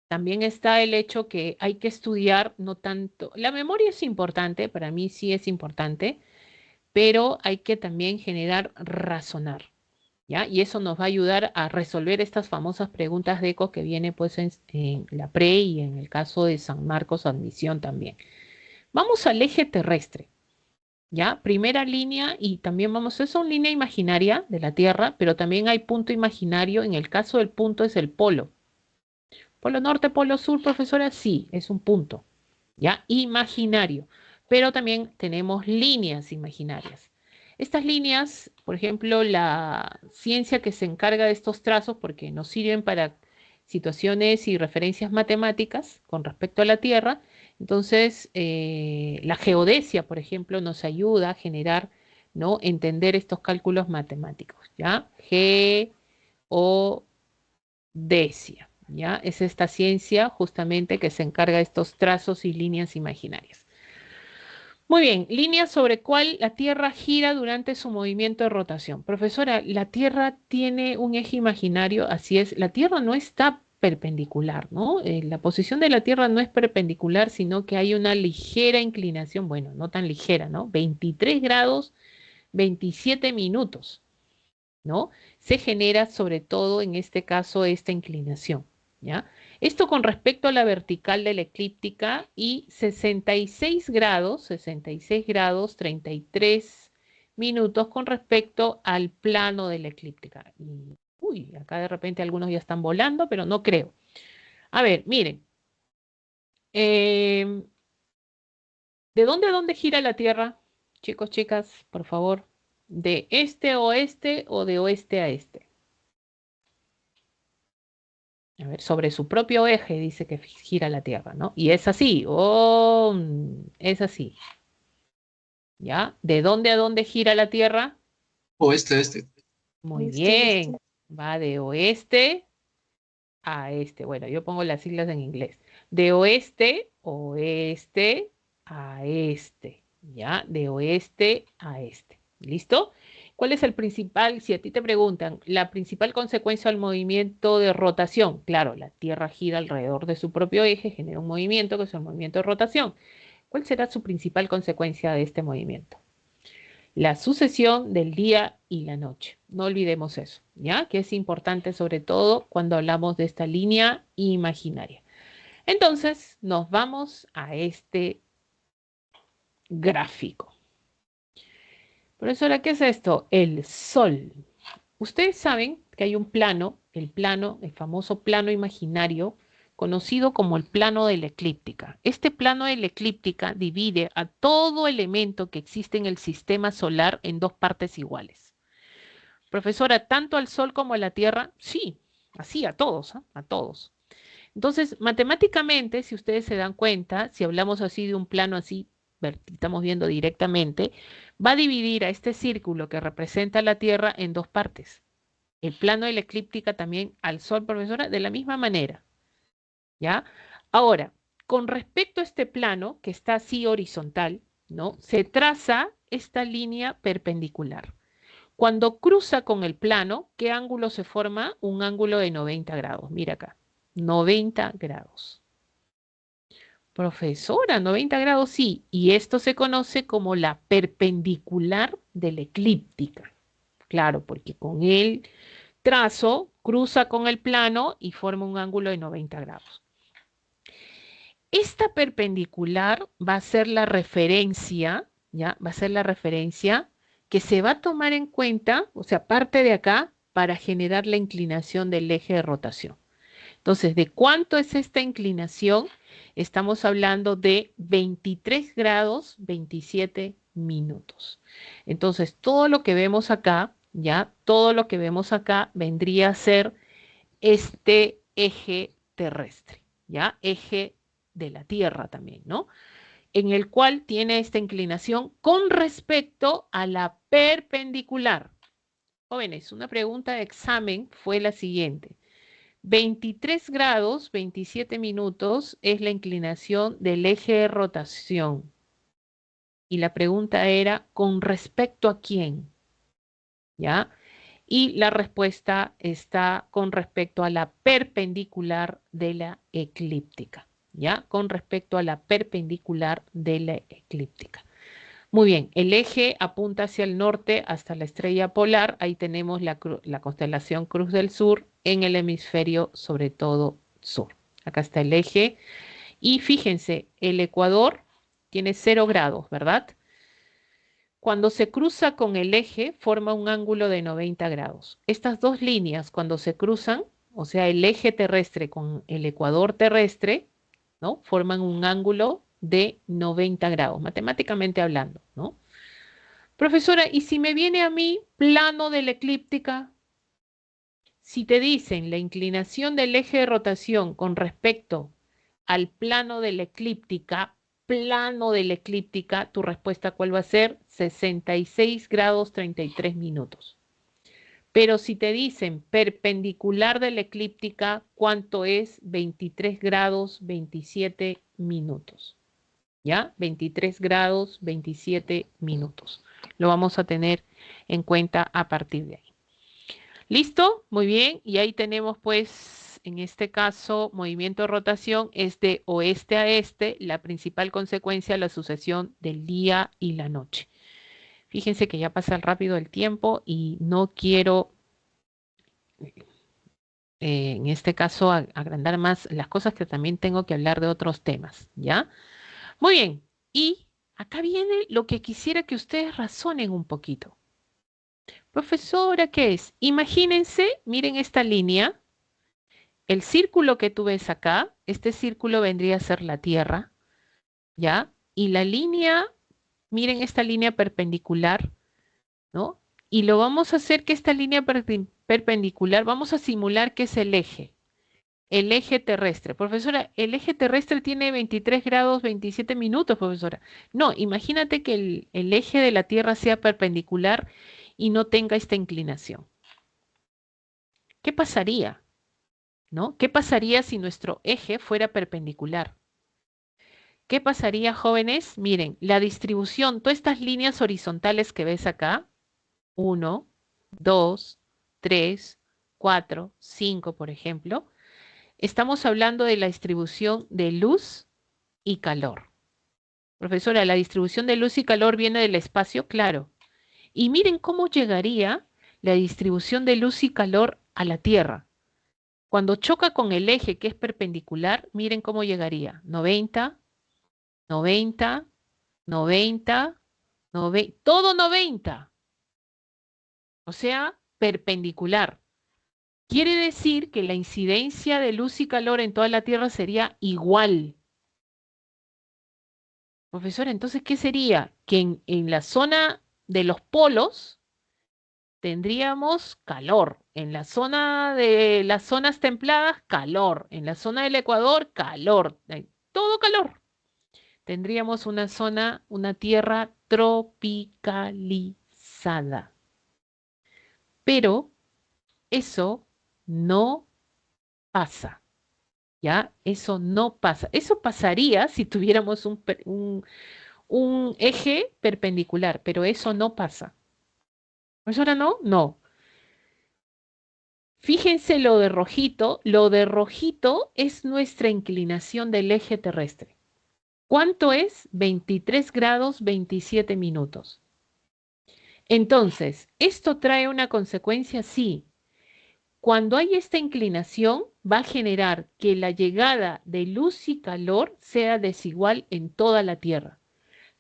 también está el hecho que hay que estudiar, no tanto. La memoria es importante, para mí sí es importante, pero hay que también generar razonar, ¿ya? Y eso nos va a ayudar a resolver estas famosas preguntas de eco que viene pues en la pre y en el caso de San Marcos admisión también. Vamos al eje terrestre, ¿Ya? Primera línea, y también vamos, es una línea imaginaria de la Tierra, pero también hay punto imaginario. En el caso del punto es el polo. Polo norte, polo sur, profesora, sí, es un punto, ¿ya? Imaginario. Pero también tenemos líneas imaginarias. Estas líneas, por ejemplo, la ciencia que se encarga de estos trazos, porque nos sirven para situaciones y referencias matemáticas con respecto a la Tierra. Entonces, la geodesia, por ejemplo, nos ayuda a generar, ¿no? Entender estos cálculos matemáticos, ¿ya? Geodesia, ¿ya? Es esta ciencia justamente que se encarga de estos trazos y líneas imaginarias. Muy bien, línea sobre cuál la Tierra gira durante su movimiento de rotación. Profesora, la Tierra tiene un eje imaginario, así es, la Tierra no está perpendicular, ¿no? La posición de la Tierra no es perpendicular, sino que hay una ligera inclinación, bueno, no tan ligera, ¿no? 23 grados, 27 minutos, ¿no? Se genera sobre todo en este caso esta inclinación, ¿ya? Esto con respecto a la vertical de la eclíptica y 66 grados, 33 minutos con respecto al plano de la eclíptica. Y, uy, acá de repente algunos ya están volando, pero no creo. A ver, miren. ¿De dónde a dónde gira la Tierra? Chicos, chicas, por favor. ¿De este a oeste o de oeste a este? A ver, sobre su propio eje dice que gira la Tierra, ¿no? Y es así, es así. ¿Ya? ¿De dónde a dónde gira la Tierra? Oeste, este. Muy bien. Va de oeste a este. Bueno, yo pongo las siglas en inglés. De oeste, oeste a este. ¿Ya? De oeste a este. ¿Listo? ¿Cuál es el principal, si a ti te preguntan, la principal consecuencia del movimiento de rotación? Claro, la Tierra gira alrededor de su propio eje, genera un movimiento que es el movimiento de rotación. ¿Cuál será su principal consecuencia de este movimiento? La sucesión del día y la noche. No olvidemos eso, ¿ya? Que es importante sobre todo cuando hablamos de esta línea imaginaria. Entonces, nos vamos a este gráfico. Profesora, ¿qué es esto? El Sol. Ustedes saben que hay un plano, el famoso plano imaginario, conocido como el plano de la eclíptica. Este plano de la eclíptica divide a todo elemento que existe en el sistema solar en dos partes iguales. Profesora, ¿tanto al Sol como a la Tierra? Sí, así a todos, ¿eh? A todos. Entonces, matemáticamente, si ustedes se dan cuenta, si hablamos así de un plano así, estamos viendo directamente, va a dividir a este círculo que representa la Tierra en dos partes. El plano de la eclíptica también al Sol, profesora, de la misma manera, ¿ya? Ahora, con respecto a este plano, que está así horizontal, ¿no? Se traza esta línea perpendicular. Cuando cruza con el plano, ¿qué ángulo se forma? Un ángulo de 90 grados. Mira acá, 90 grados. Profesora, 90 grados, sí. Y esto se conoce como la perpendicular de la eclíptica. Claro, porque con el trazo cruza con el plano y forma un ángulo de 90 grados. Esta perpendicular va a ser la referencia, ¿ya? Va a ser la referencia que se va a tomar en cuenta, o sea, parte de acá, para generar la inclinación del eje de rotación. Entonces, ¿de cuánto es esta inclinación? Estamos hablando de 23 grados, 27 minutos. Entonces, todo lo que vemos acá, ¿ya? Todo lo que vemos acá vendría a ser este eje terrestre, ¿ya? Eje de la Tierra también, ¿no? En el cual tiene esta inclinación con respecto a la perpendicular. Jóvenes, una pregunta de examen fue la siguiente. 23 grados, 27 minutos es la inclinación del eje de rotación. Y la pregunta era, ¿con respecto a quién? ¿Ya? Y la respuesta está con respecto a la perpendicular de la eclíptica, ¿ya? Con respecto a la perpendicular de la eclíptica. Muy bien, el eje apunta hacia el norte hasta la estrella polar. Ahí tenemos la constelación Cruz del Sur en el hemisferio, sobre todo sur. Acá está el eje. Y fíjense, el Ecuador tiene 0 grados, ¿verdad? cuando se cruza con el eje, forma un ángulo de 90 grados. Estas dos líneas, cuando se cruzan, o sea, el eje terrestre con el ecuador terrestre, ¿no? Forman un ángulo de 90 grados, matemáticamente hablando, ¿no? Profesora, ¿y si me viene a mí plano de la eclíptica? Si te dicen la inclinación del eje de rotación con respecto al plano de la eclíptica, tu respuesta ¿cuál va a ser? 66 grados 33 minutos. Pero si te dicen perpendicular de la eclíptica, ¿cuánto es? 23 grados 27 minutos. ¿Ya? 23 grados 27 minutos. Lo vamos a tener en cuenta a partir de ahí. ¿Listo? Muy bien. Y ahí tenemos pues, en este caso, movimiento de rotación es de oeste a este, la principal consecuencia la sucesión del día y la noche. Fíjense que ya pasa rápido el tiempo y no quiero, en este caso, agrandar más las cosas que también tengo que hablar de otros temas, ¿ya? Muy bien. Y acá viene lo que quisiera que ustedes razonen un poquito. Profesora, ¿qué es? Imagínense, miren esta línea, el círculo que tú ves acá, este círculo vendría a ser la Tierra, ¿ya? Y la línea, miren esta línea perpendicular, ¿no? Y lo vamos a hacer que esta línea perpendicular, vamos a simular que es el eje terrestre. Profesora, el eje terrestre tiene 23 grados 27 minutos, profesora. No, imagínate que el eje de la Tierra sea perpendicular y no tenga esta inclinación. ¿Qué pasaría? ¿No? ¿Qué pasaría si nuestro eje fuera perpendicular? ¿Qué pasaría, jóvenes? Miren, la distribución, todas estas líneas horizontales que ves acá, 1, 2, 3, 4, 5, por ejemplo, estamos hablando de la distribución de luz y calor. Profesora, la distribución de luz y calor viene del espacio, claro. Y miren cómo llegaría la distribución de luz y calor a la Tierra. Cuando choca con el eje que es perpendicular, miren cómo llegaría. 90, 90, 90, 90, todo 90. O sea, perpendicular. Quiere decir que la incidencia de luz y calor en toda la Tierra sería igual. Profesora, entonces, ¿qué sería? Que en la zona de los polos tendríamos calor. En la zona de las zonas templadas, calor. En la zona del Ecuador, calor. Todo calor. Tendríamos una zona, una tierra tropicalizada. Pero eso no pasa. ¿Ya? Eso no pasa. Eso pasaría si tuviéramos un eje perpendicular, pero eso no pasa. ¿Profesora, no? No. Fíjense lo de rojito es nuestra inclinación del eje terrestre. ¿Cuánto es? 23 grados 27 minutos. Entonces, ¿esto trae una consecuencia? Sí. Cuando hay esta inclinación, va a generar que la llegada de luz y calor sea desigual en toda la Tierra.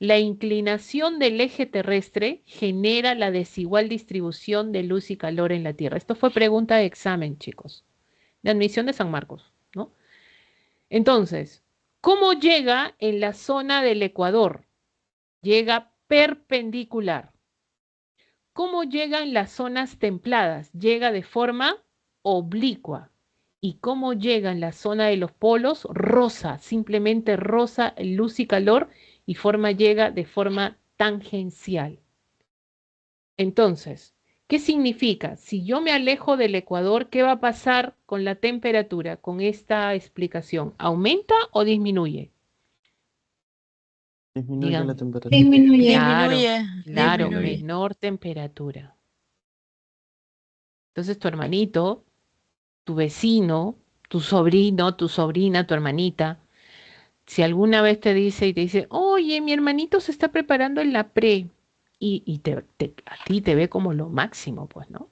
La inclinación del eje terrestre genera la desigual distribución de luz y calor en la Tierra. Esto fue pregunta de examen, chicos, de admisión de San Marcos, ¿no? Entonces, ¿cómo llega en la zona del Ecuador? Llega perpendicular. ¿Cómo llega en las zonas templadas? Llega de forma oblicua. ¿Y cómo llega en la zona de los polos? Rosa, simplemente rosa, luz y calor, y llega de forma tangencial. Entonces, ¿qué significa? Si yo me alejo del Ecuador, ¿qué va a pasar con la temperatura con esta explicación? ¿Aumenta o disminuye? Disminuye Dígame. la temperatura. Disminuye. Claro, Disminuye. menor temperatura. Entonces tu hermanito, tu vecino, tu sobrino, tu sobrina, tu hermanita, si alguna vez te dice, oye, mi hermanito se está preparando en la pre, y a ti te ve como lo máximo, pues, ¿no?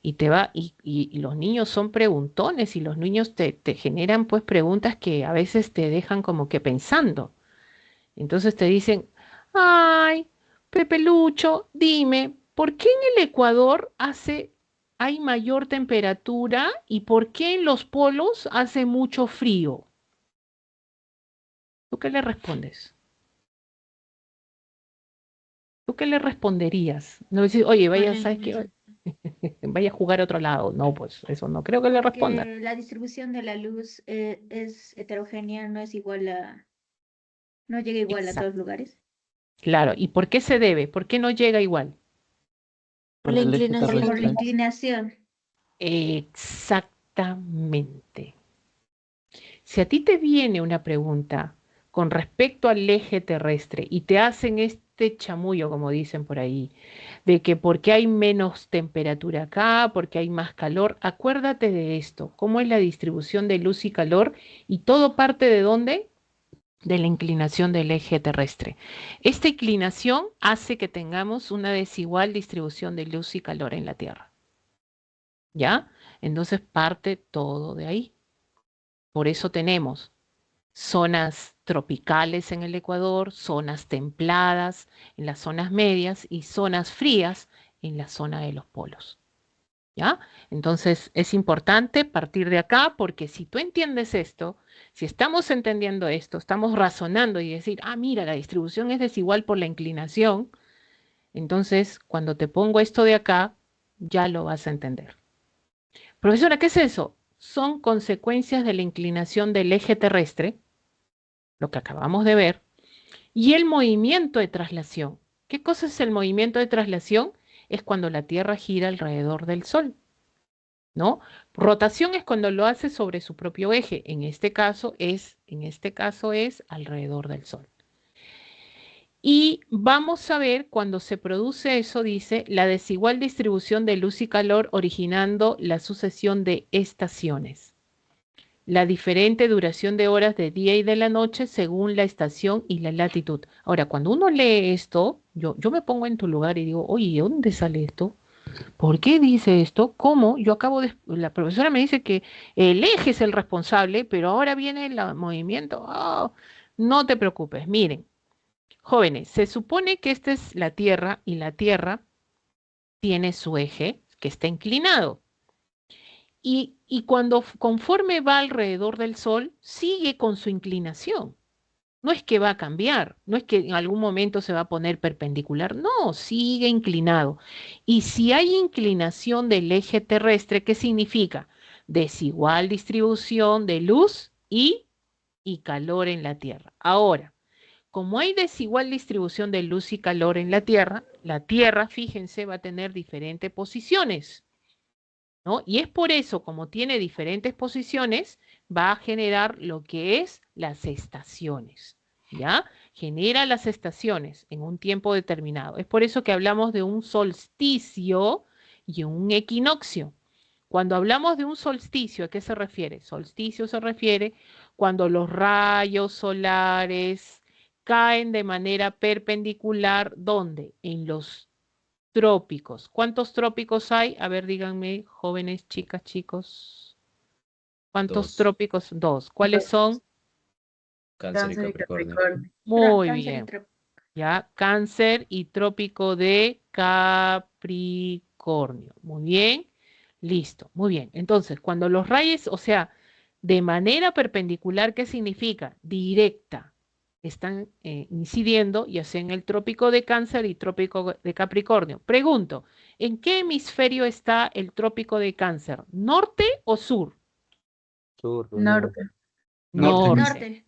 Y te va, y los niños son preguntones, y los niños te generan, pues, preguntas que a veces te dejan como que pensando. Entonces te dicen, ay, Pepe Lucho, dime, ¿por qué en el Ecuador hay mayor temperatura y por qué en los polos hace mucho frío? ¿Tú qué le respondes? ¿Tú qué le responderías? No decir, oye, vaya, ¿sabes qué? Vaya a jugar a otro lado. No, pues eso no creo que le responda. Que la distribución de la luz es heterogénea, no llega igual a Exacto. todos lugares. Claro, ¿y por qué se debe? ¿Por qué no llega igual? Por la el eje inclinación. Por la terrestre. inclinación. Exactamente. Si a ti te viene una pregunta con respecto al eje terrestre y te hacen este chamullo, como dicen por ahí, de que porque hay menos temperatura acá, porque hay más calor, acuérdate de esto, cómo es la distribución de luz y calor y todo parte de dónde? De la inclinación del eje terrestre. Esta inclinación hace que tengamos una desigual distribución de luz y calor en la Tierra. ¿Ya? Entonces parte todo de ahí. Por eso tenemos zonas tropicales en el Ecuador, zonas templadas en las zonas medias y zonas frías en la zona de los polos. ¿Ya? Entonces es importante partir de acá porque si tú entiendes esto, si estamos entendiendo esto, estamos razonando y decir, ah, mira, la distribución es desigual por la inclinación, entonces cuando te pongo esto de acá, ya lo vas a entender. Profesora, ¿qué es eso? Son consecuencias de la inclinación del eje terrestre, lo que acabamos de ver, y el movimiento de traslación. ¿Qué cosa es el movimiento de traslación? Es cuando la Tierra gira alrededor del Sol, ¿no? Rotación es cuando lo hace sobre su propio eje. En este caso es alrededor del Sol. Y vamos a ver cuando se produce eso, dice, la desigual distribución de luz y calor originando la sucesión de estaciones. La diferente duración de horas de día y de la noche según la estación y la latitud. Ahora, cuando uno lee esto, yo me pongo en tu lugar y digo, oye, ¿de dónde sale esto? ¿Por qué dice esto? ¿Cómo? La profesora me dice que el eje es el responsable, pero ahora viene el movimiento. Oh, no te preocupes, miren, jóvenes, se supone que esta es la Tierra y la Tierra tiene su eje que está inclinado. Y conforme va alrededor del Sol, sigue con su inclinación. No es que va a cambiar, no es que en algún momento se va a poner perpendicular, no, sigue inclinado. Y si hay inclinación del eje terrestre, ¿qué significa? Desigual distribución de luz y calor en la Tierra. Ahora, como hay desigual distribución de luz y calor en la Tierra, fíjense, va a tener diferentes posiciones, ¿no? Y es por eso, como tiene diferentes posiciones, va a generar lo que es las estaciones, ¿ya? Genera las estaciones en un tiempo determinado. Es por eso que hablamos de un solsticio y un equinoccio. Cuando hablamos de un solsticio, ¿a qué se refiere? Solsticio se refiere cuando los rayos solares caen de manera perpendicular, ¿dónde? En los trópicos. ¿Cuántos trópicos hay? A ver, díganme, jóvenes, chicas, chicos. ¿Cuántos Dos. trópicos? Dos. ¿Cuáles son? Cáncer y Capricornio. Muy Cáncer y bien. trópico. Ya, Cáncer y trópico de Capricornio. Muy bien. Listo. Muy bien. Entonces, cuando los rayos, o sea, de manera perpendicular, ¿qué significa? Directa. Están incidiendo ya sea en el trópico de Cáncer y trópico de Capricornio. Pregunto, ¿en qué hemisferio está el trópico de Cáncer? ¿Norte o sur? Sur. Norte. Norte.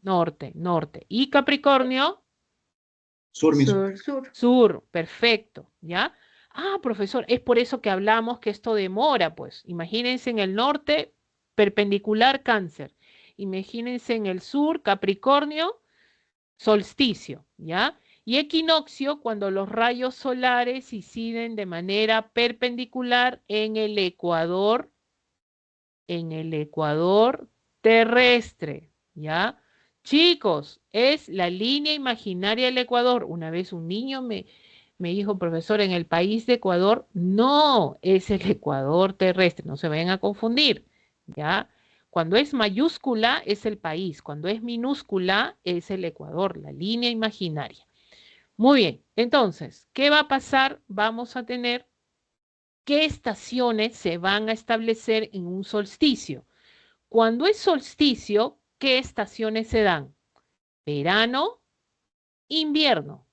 Norte. ¿Y Capricornio? Sur mismo. Sur. Sur, perfecto, ¿ya? Ah, profesor, es por eso que hablamos que esto demora, pues. Imagínense en el norte, perpendicular Cáncer. Imagínense en el sur, Capricornio, solsticio, ¿ya? Y equinoccio cuando los rayos solares inciden de manera perpendicular en el ecuador terrestre, ¿ya? Chicos, es la línea imaginaria del Ecuador. Una vez un niño me dijo, profesor, en el país de Ecuador, no, es el Ecuador terrestre, no se vayan a confundir, ¿ya? Cuando es mayúscula es el país, cuando es minúscula es el Ecuador, la línea imaginaria. Muy bien, entonces, ¿qué va a pasar? Vamos a tener qué estaciones se van a establecer en un solsticio. Cuando es solsticio, ¿qué estaciones se dan? Verano, invierno.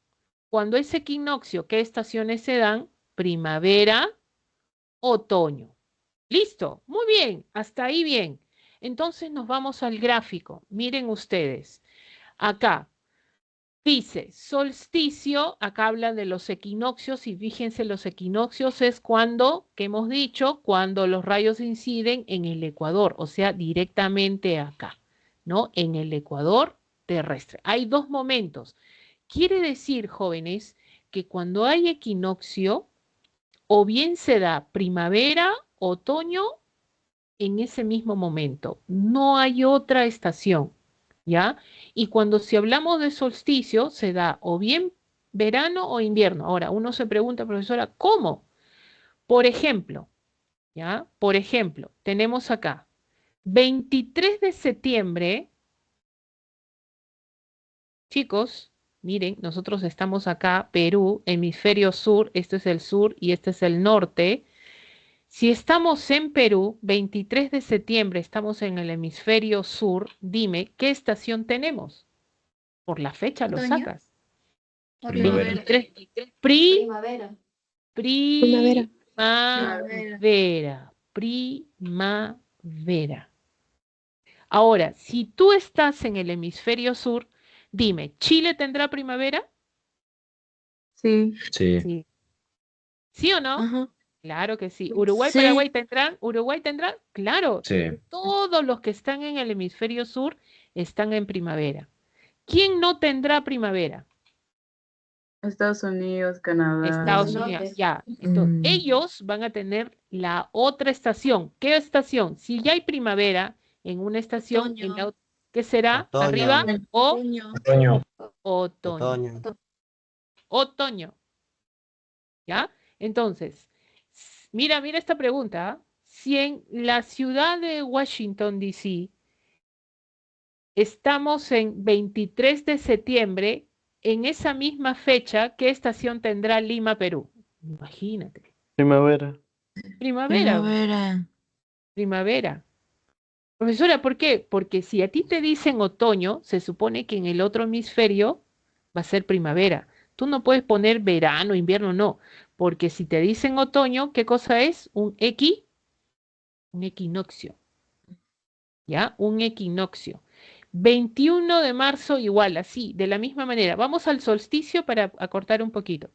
Cuando es equinoccio, ¿qué estaciones se dan? Primavera, otoño. Listo, muy bien, hasta ahí bien. Entonces nos vamos al gráfico. Miren ustedes, acá dice solsticio, acá habla de los equinoccios y fíjense, los equinoccios es cuando, que hemos dicho, cuando los rayos inciden en el ecuador, o sea, directamente acá, ¿no? En el ecuador terrestre. Hay dos momentos. Quiere decir, jóvenes, que cuando hay equinoccio, o bien se da primavera, otoño, en ese mismo momento. No hay otra estación, ¿ya? Y cuando si hablamos de solsticio, se da o bien verano o invierno. Ahora, uno se pregunta, profesora, ¿cómo? Por ejemplo, ¿ya? Por ejemplo, tenemos acá 23 de septiembre, chicos, miren, nosotros estamos acá, Perú, hemisferio sur, este es el sur y este es el norte. Si estamos en Perú, 23 de septiembre, estamos en el hemisferio sur, dime, ¿qué estación tenemos? Por la fecha lo Otoño. sacas. Primavera. 23, Primavera. primavera. Ahora, si tú estás en el hemisferio sur, dime, ¿Chile tendrá primavera? Sí. Sí. Sí. ¿Sí o no? Ajá. Claro que sí. ¿Uruguay, Sí. Paraguay tendrán? ¿Uruguay tendrá? Claro. Sí. Todos los que están en el hemisferio sur están en primavera. ¿Quién no tendrá primavera? Estados Unidos, Canadá. Estados Norte. Unidos, ya. Entonces, ellos van a tener la otra estación. ¿Qué estación? Si ya hay primavera en una estación, en la ¿qué será? Otoño. ¿Arriba o Otoño. Otoño. otoño? Otoño. Otoño. ¿Ya? Entonces, mira esta pregunta. ¿Ah? Si en la ciudad de Washington, D.C., estamos en 23 de septiembre, en esa misma fecha, ¿qué estación tendrá Lima, Perú? Imagínate. Primavera. Primavera. Primavera. Profesora, ¿por qué? Porque si a ti te dicen otoño, se supone que en el otro hemisferio va a ser primavera. Tú no puedes poner verano, invierno, no. Porque si te dicen otoño, ¿qué cosa es? Un equinoccio. ¿Ya? Un equinoccio. 21 de marzo igual, así, de la misma manera. Vamos al solsticio para acortar un poquito.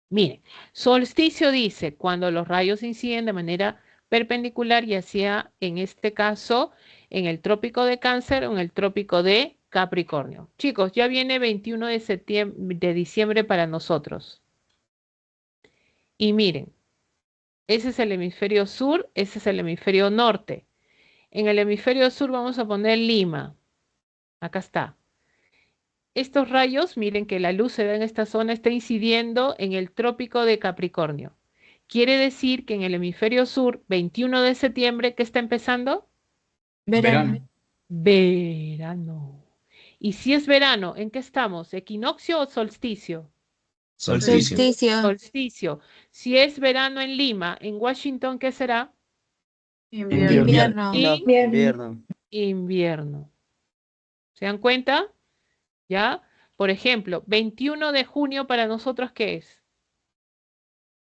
Miren, solsticio dice cuando los rayos inciden de manera perpendicular, ya sea en este caso en el trópico de Cáncer o en el trópico de Capricornio. Chicos, ya viene 21 de diciembre para nosotros. Y miren, ese es el hemisferio sur, ese es el hemisferio norte. En el hemisferio sur vamos a poner Lima. Acá está. Estos rayos, miren que la luz se da en esta zona, está incidiendo en el trópico de Capricornio. Quiere decir que en el hemisferio sur, 21 de septiembre, ¿qué está empezando? Verano. Verano. Y si es verano, ¿en qué estamos? ¿Equinoccio o solsticio? Solsticio. Solsticio. Si es verano en Lima, en Washington, ¿qué será? Invierno. Invierno. Invierno. ¿Se dan cuenta? ¿Ya? Por ejemplo, 21 de junio para nosotros, ¿qué es?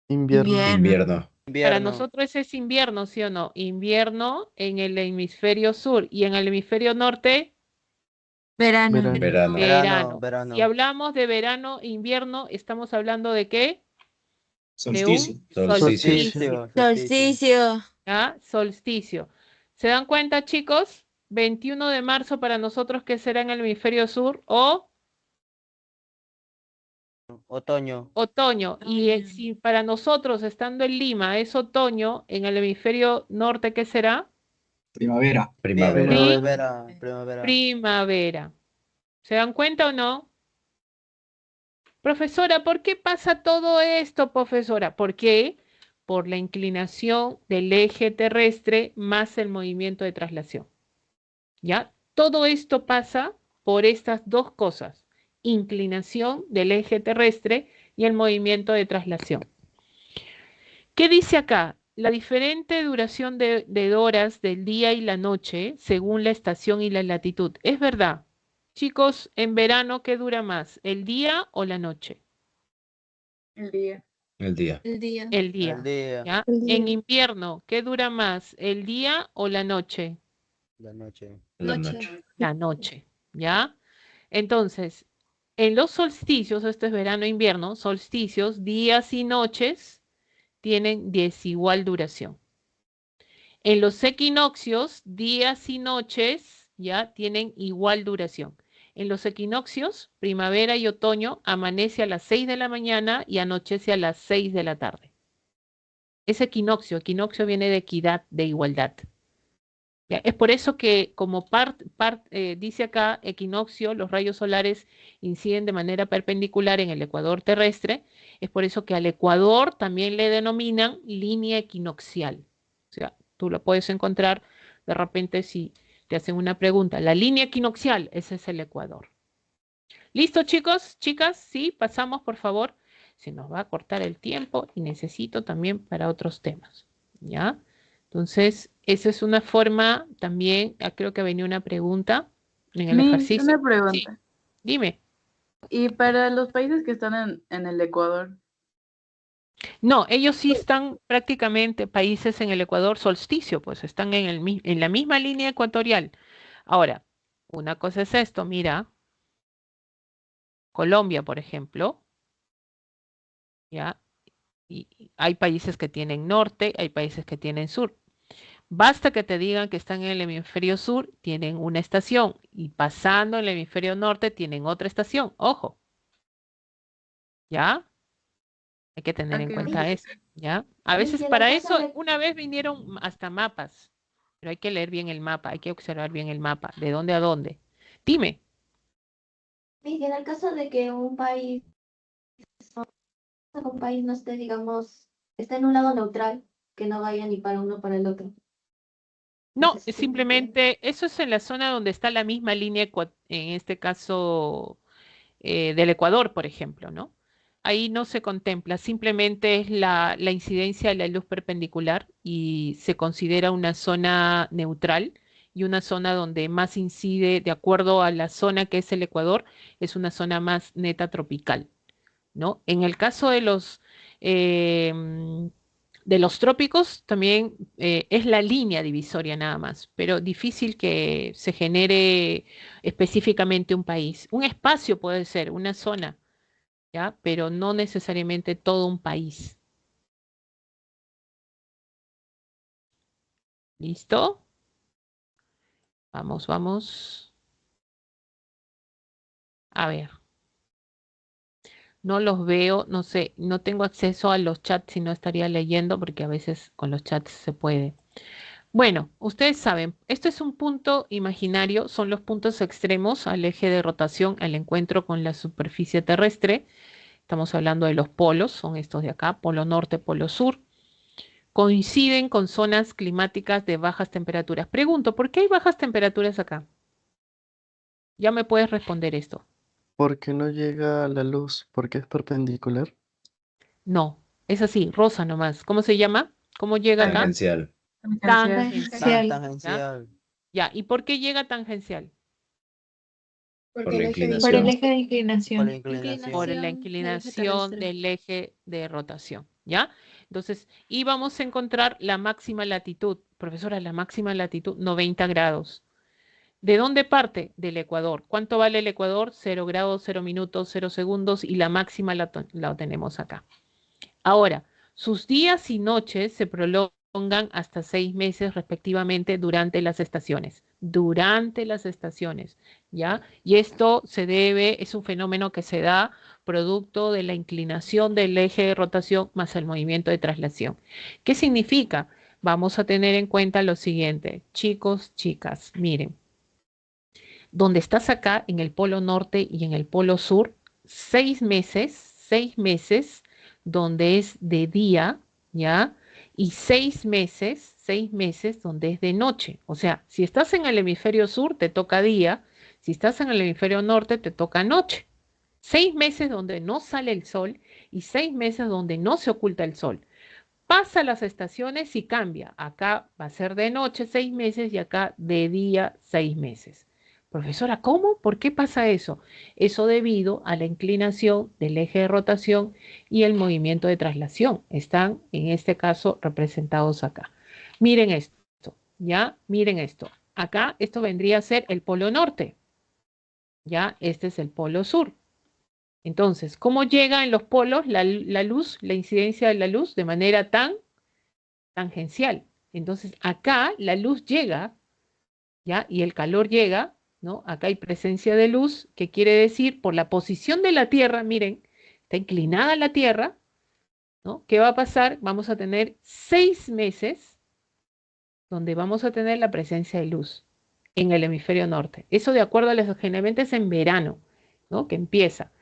Invierno. Invierno. Para nosotros ese es invierno, ¿sí o no? Invierno en el hemisferio sur y en el hemisferio norte, Verano. Verano. verano. Verano. Si hablamos de verano e invierno, ¿estamos hablando de qué? Solsticio. Solsticio. Solsticio. ¿Ya? Solsticio. ¿Se dan cuenta, chicos? 21 de marzo para nosotros, ¿qué será en el hemisferio sur? O Otoño. otoño. Y si para nosotros, estando en Lima, es otoño, en el hemisferio norte, ¿qué será? Primavera. Primavera. Primavera. ¿Se dan cuenta o no? Profesora, ¿por qué pasa todo esto, profesora? ¿Por qué? Por la inclinación del eje terrestre más el movimiento de traslación. ¿Ya? Todo esto pasa por estas dos cosas, inclinación del eje terrestre y el movimiento de traslación. ¿Qué dice acá? La diferente duración de horas del día y la noche según la estación y la latitud. Es verdad. Chicos, en verano, ¿qué dura más? ¿El día o la noche? El día. El día. El día. El día. El día. ¿Ya? El día. En invierno, ¿qué dura más? ¿El día o la noche? La noche. La Noche. noche. La noche. ¿Ya? Entonces, en los solsticios, esto es verano e invierno, solsticios, días y noches tienen desigual duración. En los equinoccios, días y noches ya tienen igual duración. En los equinoccios, primavera y otoño, amanece a las 6 de la mañana y anochece a las 6 de la tarde. Es equinoccio. Equinoccio viene de equidad, de igualdad. Ya, es por eso que, como dice acá, equinoccio, los rayos solares inciden de manera perpendicular en el ecuador terrestre. Es por eso que al ecuador también le denominan línea equinoccial. O sea, tú lo puedes encontrar de repente si te hacen una pregunta. La línea equinoccial, ese es el ecuador. ¿Listo, chicos? Chicas, sí, pasamos, por favor. Se nos va a cortar el tiempo y necesito también para otros temas. ¿Ya? Entonces, esa es una forma también, creo que venía una pregunta en el ejercicio. Una pregunta. Sí, dime. ¿Y para los países que están en el Ecuador? No, ellos sí están prácticamente países en el Ecuador solsticio, pues están en la misma línea ecuatorial. Ahora, una cosa es esto, mira, Colombia, por ejemplo, ¿ya? Y hay países que tienen norte, hay países que tienen sur. Basta que te digan que están en el hemisferio sur, tienen una estación, y pasando en el hemisferio norte tienen otra estación. Ojo, ¿ya? Hay que tener en Ok. cuenta eso, ¿ya? A veces en el para caso eso, de- una vez vinieron hasta mapas, pero hay que leer bien el mapa, hay que observar bien el mapa, de dónde a dónde. Dime, Y en el caso de que un país no esté, digamos, esté en un lado neutral, que no vaya ni para uno para el otro. no, Necesito simplemente eso es en la zona donde está la misma línea, en este caso del Ecuador, por ejemplo, ¿no? Ahí no se contempla, simplemente es la incidencia de la luz perpendicular y se considera una zona neutral y una zona donde más incide, de acuerdo a la zona que es el Ecuador, es una zona más neta tropical, ¿no? En el caso de los trópicos, también es la línea divisoria nada más, pero difícil que se genere específicamente un país. Un espacio puede ser, una zona, ¿ya? Pero no necesariamente todo un país. ¿Listo? Vamos, vamos. A ver. No los veo, no sé, no tengo acceso a los chats si no estaría leyendo, porque a veces con los chats se puede. Bueno, ustedes saben, esto es un punto imaginario, son los puntos extremos al eje de rotación al encuentro con la superficie terrestre. Estamos hablando de los polos, son estos de acá, polo norte, polo sur. Coinciden con zonas climáticas de bajas temperaturas. Pregunto, ¿por qué hay bajas temperaturas acá? Ya me puedes responder esto. ¿Por qué no llega la luz? ¿Porque es perpendicular? No, es así, rosa nomás. ¿Cómo se llama? ¿Cómo llega acá? Tangencial. Tangencial. ¿Ya? Tangencial. Ya, ¿y por qué llega tangencial? Por la Por el inclinación. eje de inclinación. Por la inclinación. Por la del eje inclinación terrestre. del eje de rotación, ¿ya? Entonces, y vamos a encontrar la máxima latitud. Profesora, la máxima latitud, 90 grados. ¿De dónde parte? Del Ecuador. ¿Cuánto vale el Ecuador? 0 grados, 0 minutos, 0 segundos y la máxima la tenemos acá. Ahora, sus días y noches se prolongan hasta 6 meses respectivamente durante las estaciones. Durante las estaciones, ¿ya? Y esto es un fenómeno que se da producto de la inclinación del eje de rotación más el movimiento de traslación. ¿Qué significa? Vamos a tener en cuenta lo siguiente, chicos, chicas, miren, donde estás acá en el polo norte y en el polo sur, 6 meses donde es de día, ¿ya? Y 6 meses donde es de noche. O sea, si estás en el hemisferio sur, te toca día, si estás en el hemisferio norte, te toca noche. 6 meses donde no sale el sol y 6 meses donde no se oculta el sol. Pasa las estaciones y cambia. Acá va a ser de noche 6 meses y acá de día 6 meses. Profesora, ¿cómo? ¿Por qué pasa eso? Eso debido a la inclinación del eje de rotación y el movimiento de traslación. Están, en este caso, representados acá. Miren esto, ¿ya? Miren esto. Acá esto vendría a ser el polo norte. ¿Ya? Este es el polo sur. Entonces, ¿cómo llega en los polos la luz, la incidencia de la luz? De manera tangencial. Entonces, acá la luz llega, ¿ya? Y el calor llega, ¿no? Acá hay presencia de luz, que quiere decir, por la posición de la Tierra, miren, está inclinada la Tierra, ¿no? ¿Qué va a pasar? Vamos a tener 6 meses donde vamos a tener la presencia de luz en el hemisferio norte. Eso de acuerdo a los generalmente es en verano, ¿no? Que empieza.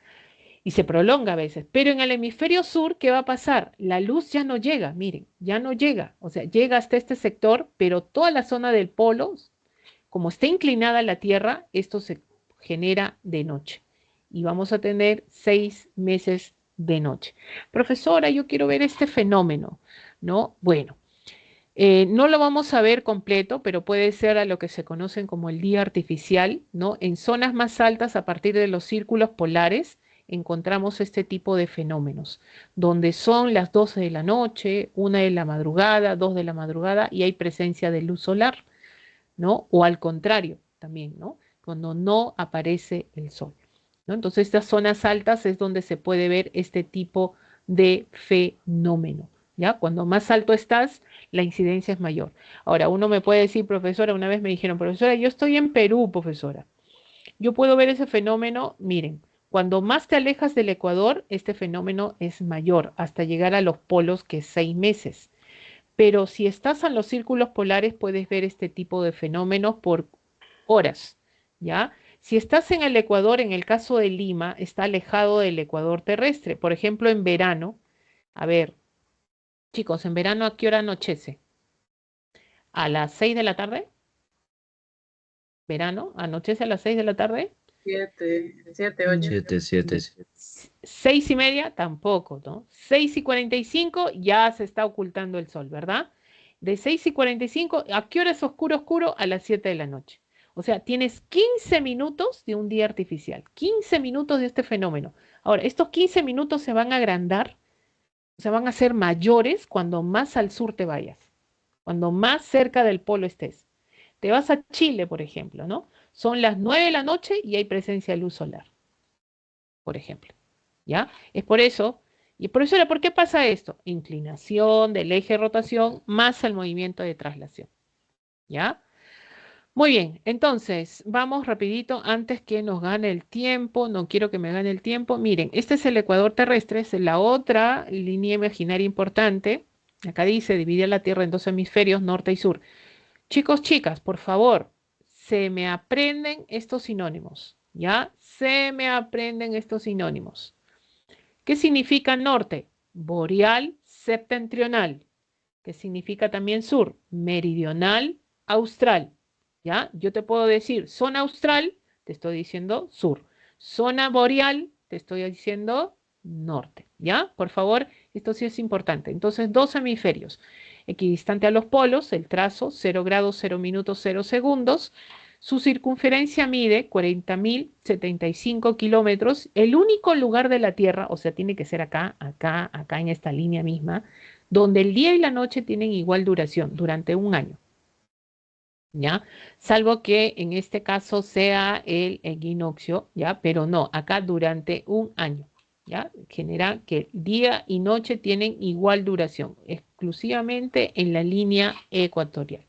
Y se prolonga a veces. Pero en el hemisferio sur, ¿qué va a pasar? La luz ya no llega, miren, ya no llega. O sea, llega hasta este sector, pero toda la zona del polo, como está inclinada la Tierra, esto se genera de noche. Y vamos a tener 6 meses de noche. Profesora, yo quiero ver este fenómeno, ¿no? Bueno, no lo vamos a ver completo, pero puede ser a lo que se conocen como el día artificial, ¿no? En zonas más altas, a partir de los círculos polares, encontramos este tipo de fenómenos, donde son las 12 de la noche, 1 de la madrugada, 2 de la madrugada, y hay presencia de luz solar, ¿no? O al contrario, también, ¿no? Cuando no aparece el sol, ¿no? Entonces, estas zonas altas es donde se puede ver este tipo de fenómeno, ¿ya? Cuando más alto estás, la incidencia es mayor. Ahora, uno me puede decir, profesora, una vez me dijeron, profesora, yo estoy en Perú, profesora. Yo puedo ver ese fenómeno, miren, cuando más te alejas del Ecuador, este fenómeno es mayor, hasta llegar a los polos, que es 6 meses. Pero si estás en los círculos polares, puedes ver este tipo de fenómenos por horas, ¿ya? Si estás en el Ecuador, en el caso de Lima, está alejado del Ecuador terrestre. Por ejemplo, en verano, a ver, chicos, en verano, ¿a qué hora anochece? ¿A las 6 de la tarde? ¿Verano? ¿Anochece a las 6 de la tarde? 7, 8. 7. 6 y media, tampoco, ¿no? 6 y 45 ya se está ocultando el sol, ¿verdad? De 6 y 45, ¿a qué hora es oscuro, oscuro? A las 7 de la noche. O sea, tienes 15 minutos de un día artificial, 15 minutos de este fenómeno. Ahora, estos 15 minutos se van a agrandar, se van a hacer mayores cuando más al sur te vayas, cuando más cerca del polo estés. Te vas a Chile, por ejemplo, ¿no? Son las 9 de la noche y hay presencia de luz solar, por ejemplo. ¿Ya? Es por eso, y profesora, ¿por qué pasa esto? Inclinación del eje de rotación más el movimiento de traslación. ¿Ya? Muy bien, entonces, vamos rapidito antes que nos gane el tiempo, no quiero que me gane el tiempo. Miren, este es el ecuador terrestre, es la otra línea imaginaria importante. Acá dice, divide la Tierra en 2 hemisferios, norte y sur. Chicos, chicas, por favor, se me aprenden estos sinónimos, ¿ya? Se me aprenden estos sinónimos. ¿Qué significa norte? Boreal, septentrional. ¿Qué significa también sur? Meridional, austral. ¿Ya? Yo te puedo decir zona austral, te estoy diciendo sur. Zona boreal, te estoy diciendo norte. ¿Ya? Por favor, esto sí es importante. Entonces, 2 hemisferios. Equidistante a los polos, el trazo, 0 grados, 0 minutos, 0 segundos. Su circunferencia mide 40.075 kilómetros. El único lugar de la Tierra, o sea, tiene que ser acá, acá, acá en esta línea misma, donde el día y la noche tienen igual duración, durante un año. ¿Ya? Salvo que en este caso sea el equinoccio, ¿ya? Pero no, acá durante un año, ¿ya? Genera que día y noche tienen igual duración, exclusivamente en la línea ecuatorial.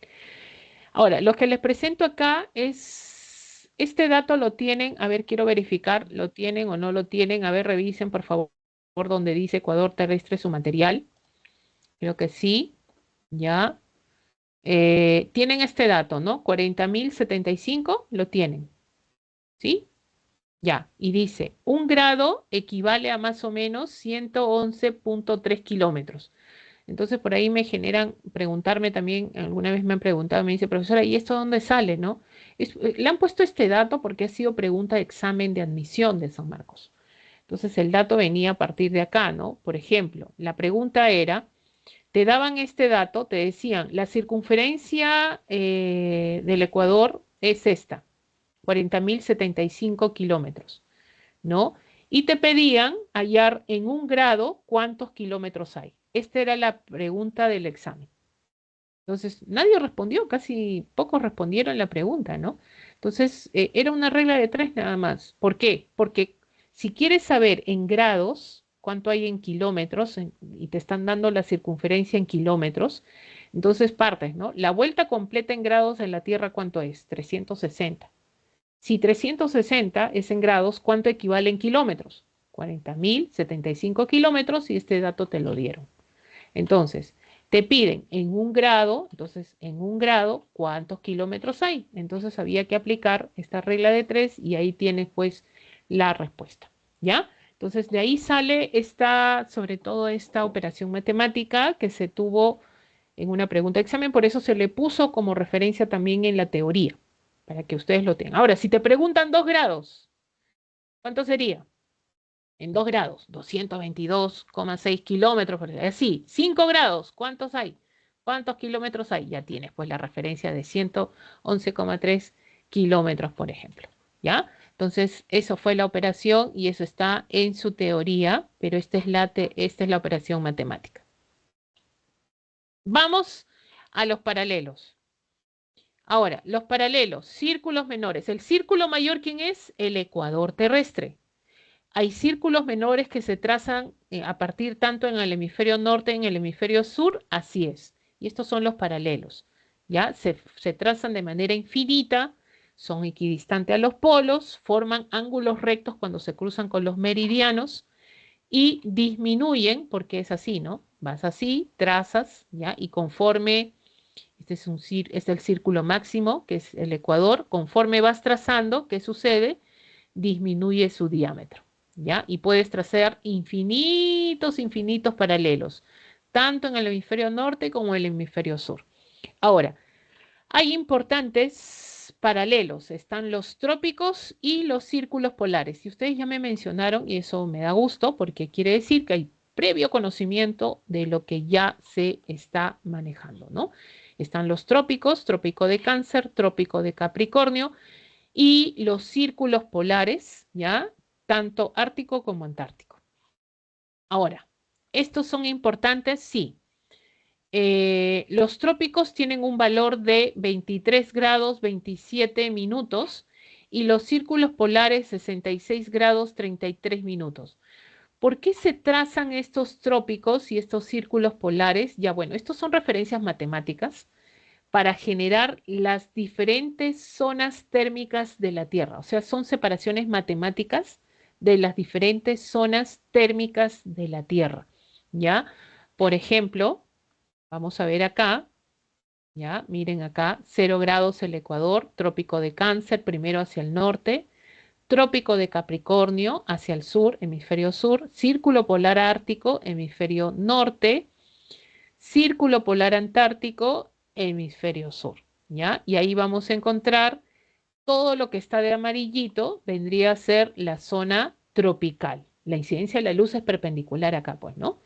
Ahora, lo que les presento acá es, este dato lo tienen, a ver, quiero verificar, lo tienen o no lo tienen, a ver, revisen por favor donde dice Ecuador terrestre su material. Creo que sí, ya. Tienen este dato, ¿no? 40.075, lo tienen, ¿sí? Ya, y dice, 1 grado equivale a más o menos 111.3 kilómetros. Entonces, por ahí me generan preguntarme también, alguna vez me han preguntado, me dice, profesora, ¿y esto dónde sale, no? Le han puesto este dato porque ha sido pregunta de examen de admisión de San Marcos. Entonces el dato venía a partir de acá, ¿no? Por ejemplo, la pregunta era, te daban este dato, te decían, la circunferencia del Ecuador es esta, 40.075 kilómetros, ¿no? Y te pedían hallar en 1 grado cuántos kilómetros hay. Esta era la pregunta del examen. Entonces, nadie respondió, casi pocos respondieron la pregunta, ¿no? Entonces, era una regla de 3 nada más. ¿Por qué? Porque si quieres saber en grados cuánto hay en kilómetros y te están dando la circunferencia en kilómetros, entonces partes, ¿no? La vuelta completa en grados en la Tierra, ¿cuánto es? 360. Si 360 es en grados, ¿cuánto equivale en kilómetros? 40.075 kilómetros y este dato te lo dieron. Entonces, te piden en 1 grado, entonces en 1 grado, ¿cuántos kilómetros hay? Entonces había que aplicar esta regla de 3 y ahí tienes pues la respuesta, ¿ya? Entonces de ahí sale sobre todo esta operación matemática que se tuvo en una pregunta de examen, por eso se le puso como referencia también en la teoría, para que ustedes lo tengan. Ahora, si te preguntan 2 grados, ¿cuánto sería? En 2 grados, 222,6 kilómetros, así, 5 grados, ¿cuántos hay? ¿Cuántos kilómetros hay? Ya tienes pues la referencia de 111,3 kilómetros, por ejemplo, ¿ya? Entonces, eso fue la operación y eso está en su teoría, pero esta es la operación matemática. Vamos a los paralelos. Ahora, los paralelos, círculos menores. El círculo mayor, ¿quién es? El ecuador terrestre. Hay círculos menores que se trazan a partir tanto en el hemisferio norte como en el hemisferio sur, así es. Y estos son los paralelos, ¿ya? Se trazan de manera infinita, son equidistantes a los polos, forman ángulos rectos cuando se cruzan con los meridianos y disminuyen, porque es así, ¿no? Vas así, trazas, ¿ya? Y conforme, este es el círculo máximo, que es el ecuador, conforme vas trazando, ¿qué sucede? Disminuye su diámetro, ¿ya? Y puedes trazar infinitos paralelos, tanto en el hemisferio norte como en el hemisferio sur. Ahora, hay importantes paralelos, están los trópicos y los círculos polares. Y ustedes ya me mencionaron, y eso me da gusto, porque quiere decir que hay previo conocimiento de lo que ya se está manejando, ¿no? Están los trópicos, trópico de Cáncer, trópico de Capricornio, y los círculos polares, ¿ya? Tanto ártico como antártico. Ahora, ¿estos son importantes? Sí. Los trópicos tienen un valor de 23 grados 27 minutos y los círculos polares 66 grados 33 minutos. ¿Por qué se trazan estos trópicos y estos círculos polares? Ya bueno, estos son referencias matemáticas para generar las diferentes zonas térmicas de la Tierra. O sea, son separaciones matemáticas de las diferentes zonas térmicas de la Tierra, ¿ya? Por ejemplo, vamos a ver acá, ¿ya? Miren acá, 0 grados el Ecuador, trópico de Cáncer, primero hacia el norte, trópico de Capricornio hacia el sur, hemisferio sur, círculo polar ártico, hemisferio norte, círculo polar antártico, hemisferio sur, ¿ya? Y ahí vamos a encontrar todo lo que está de amarillito, vendría a ser la zona tropical. La incidencia de la luz es perpendicular acá, pues, ¿no?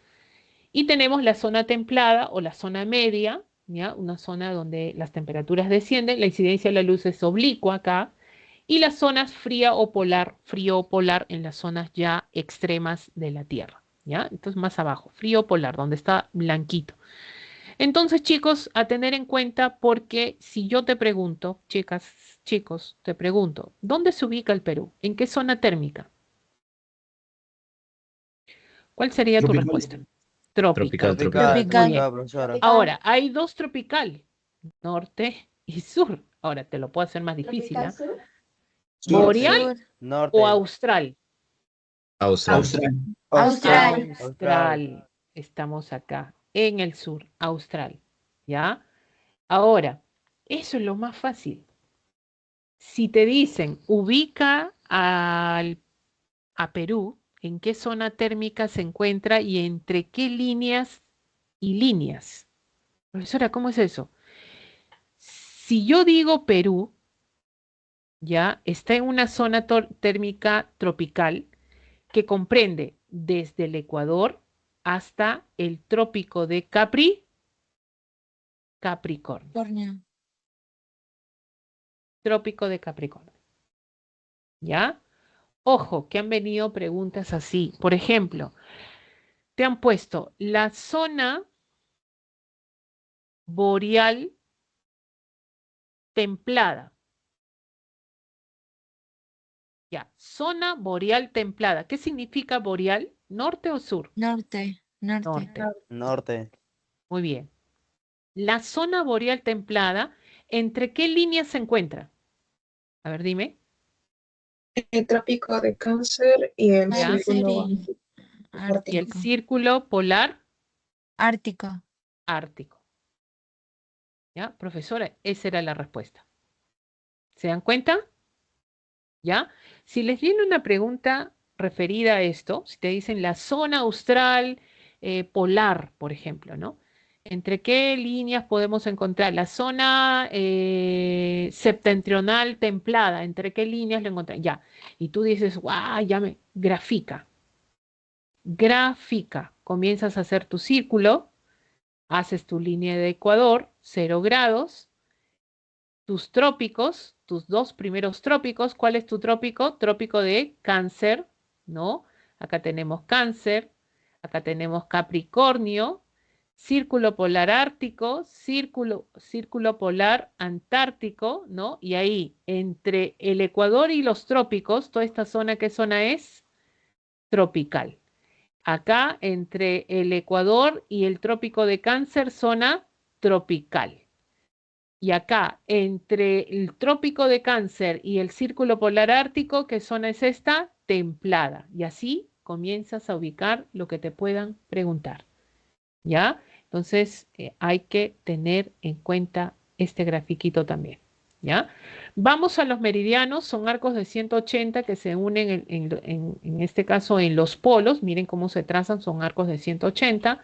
Y tenemos la zona templada o la zona media, ¿ya? Una zona donde las temperaturas descienden, la incidencia de la luz es oblicua acá, y las zonas frío o polar en las zonas ya extremas de la Tierra, ¿ya? Entonces más abajo, frío o polar, donde está blanquito. Entonces, chicos, a tener en cuenta porque si yo te pregunto, chicas, chicos, te pregunto, ¿dónde se ubica el Perú? ¿En qué zona térmica? ¿Cuál sería tu Tropical. respuesta? Tropical. Tropical. Muy bien. Profesora. Ahora, hay dos tropical, norte y sur. Ahora, te lo puedo hacer más difícil, ¿ah? Tropical sur. Sur. ¿Boreal Norte. o austral? Austral. Austral. Austral. Estamos acá, en el sur, austral. ¿Ya? Ahora, eso es lo más fácil. Si te dicen, ubica a Perú, ¿en qué zona térmica se encuentra y entre qué líneas y líneas? Profesora, ¿cómo es eso? Si yo digo Perú, ya está en una zona térmica tropical, que comprende desde el Ecuador hasta el trópico de Capricornio. California. Trópico de Capricornio. ¿Ya? Ojo, que han venido preguntas así. Por ejemplo, te han puesto la zona boreal templada. Ya, zona boreal templada. ¿Qué significa boreal? ¿Norte o sur? Norte. Norte. Norte. Muy bien. La zona boreal templada, ¿entre qué líneas se encuentra? A ver, dime. El trópico de Cáncer y el Ya. círculo Y el ártico. círculo polar Ártico. ártico. ¿Ya? Profesora, esa era la respuesta. ¿Se dan cuenta? ¿Ya? Si les viene una pregunta referida a esto, si te dicen la zona austral polar, por ejemplo, ¿no? ¿Entre qué líneas podemos encontrar? La zona septentrional templada, ¿entre qué líneas lo encontramos? Ya. Y tú dices, ¡guau! Ya me... Grafica. Grafica. Comienzas a hacer tu círculo, haces tu línea de ecuador, 0 grados, tus trópicos, tus dos primeros trópicos. ¿Cuál es tu trópico? Trópico de Cáncer, ¿no? Acá tenemos Cáncer, acá tenemos Capricornio, círculo polar ártico, círculo polar antártico, ¿no? Y ahí, entre el Ecuador y los trópicos, toda esta zona, ¿qué zona es? Tropical. Acá, entre el Ecuador y el trópico de Cáncer, zona tropical. Y acá, entre el trópico de Cáncer y el círculo polar ártico, ¿qué zona es esta? Templada. Y así comienzas a ubicar lo que te puedan preguntar. ¿Ya? Entonces, hay que tener en cuenta este grafiquito también. ¿Ya? Vamos a los meridianos, son arcos de 180 que se unen en este caso en los polos. Miren cómo se trazan, son arcos de 180.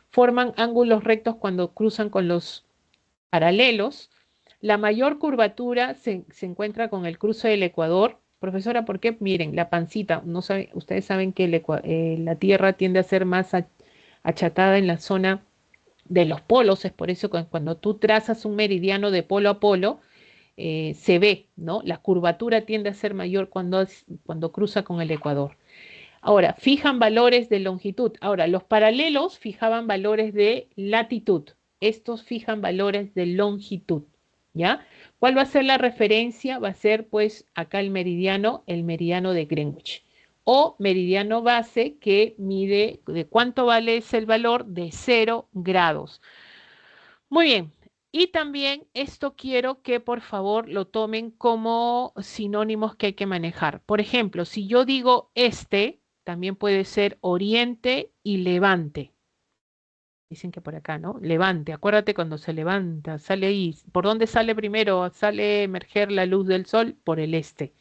Forman ángulos rectos cuando cruzan con los paralelos. La mayor curvatura se encuentra con el cruce del ecuador. Profesora, ¿por qué? Miren, la pancita, no sabe, ustedes saben que la Tierra tiende a ser más achatada en la zona de los polos, es por eso que cuando tú trazas un meridiano de polo a polo, se ve, ¿no? La curvatura tiende a ser mayor cuando cruza con el ecuador. Ahora, fijan valores de longitud. Ahora, los paralelos fijaban valores de latitud. Estos fijan valores de longitud, ¿ya? ¿Cuál va a ser la referencia? Va a ser, pues, acá el meridiano de Greenwich. O meridiano base que mide, ¿de cuánto vale ese el valor? De 0 grados. Muy bien. Y también esto quiero que por favor lo tomen como sinónimos que hay que manejar. Por ejemplo, si yo digo este, también puede ser oriente y levante. Dicen que por acá, ¿no? Levante, acuérdate cuando se levanta, sale ahí. ¿Por dónde sale primero? Sale emerger la luz del sol por el este.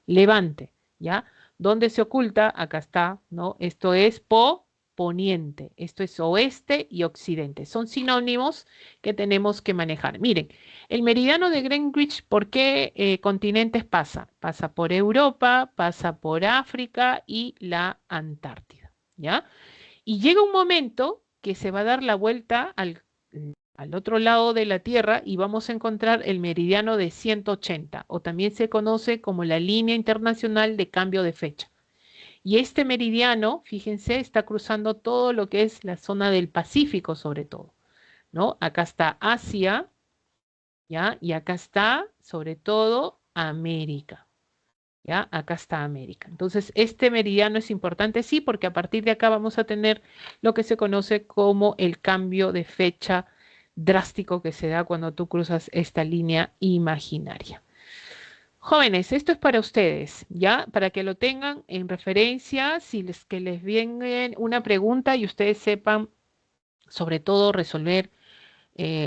Levante, ¿ya? ¿Dónde se oculta? Acá está, ¿no? Esto es poniente, esto es oeste y occidente. Son sinónimos que tenemos que manejar. Miren, el meridiano de Greenwich, ¿por qué continentes pasa? Pasa por Europa, pasa por África y la Antártida, ¿ya? Y llega un momento que se va a dar la vuelta al otro lado de la Tierra y vamos a encontrar el meridiano de 180, o también se conoce como la línea internacional de cambio de fecha. Y este meridiano, fíjense, está cruzando todo lo que es la zona del Pacífico sobre todo, ¿no? Acá está Asia, ¿ya? Y acá está, sobre todo, América, ¿ya? Acá está América. Entonces, este meridiano es importante, sí, porque a partir de acá vamos a tener lo que se conoce como el cambio de fecha drástico que se da cuando tú cruzas esta línea imaginaria. Jóvenes, esto es para ustedes, ¿ya? Para que lo tengan en referencia, que les viene una pregunta y ustedes sepan, sobre todo, resolver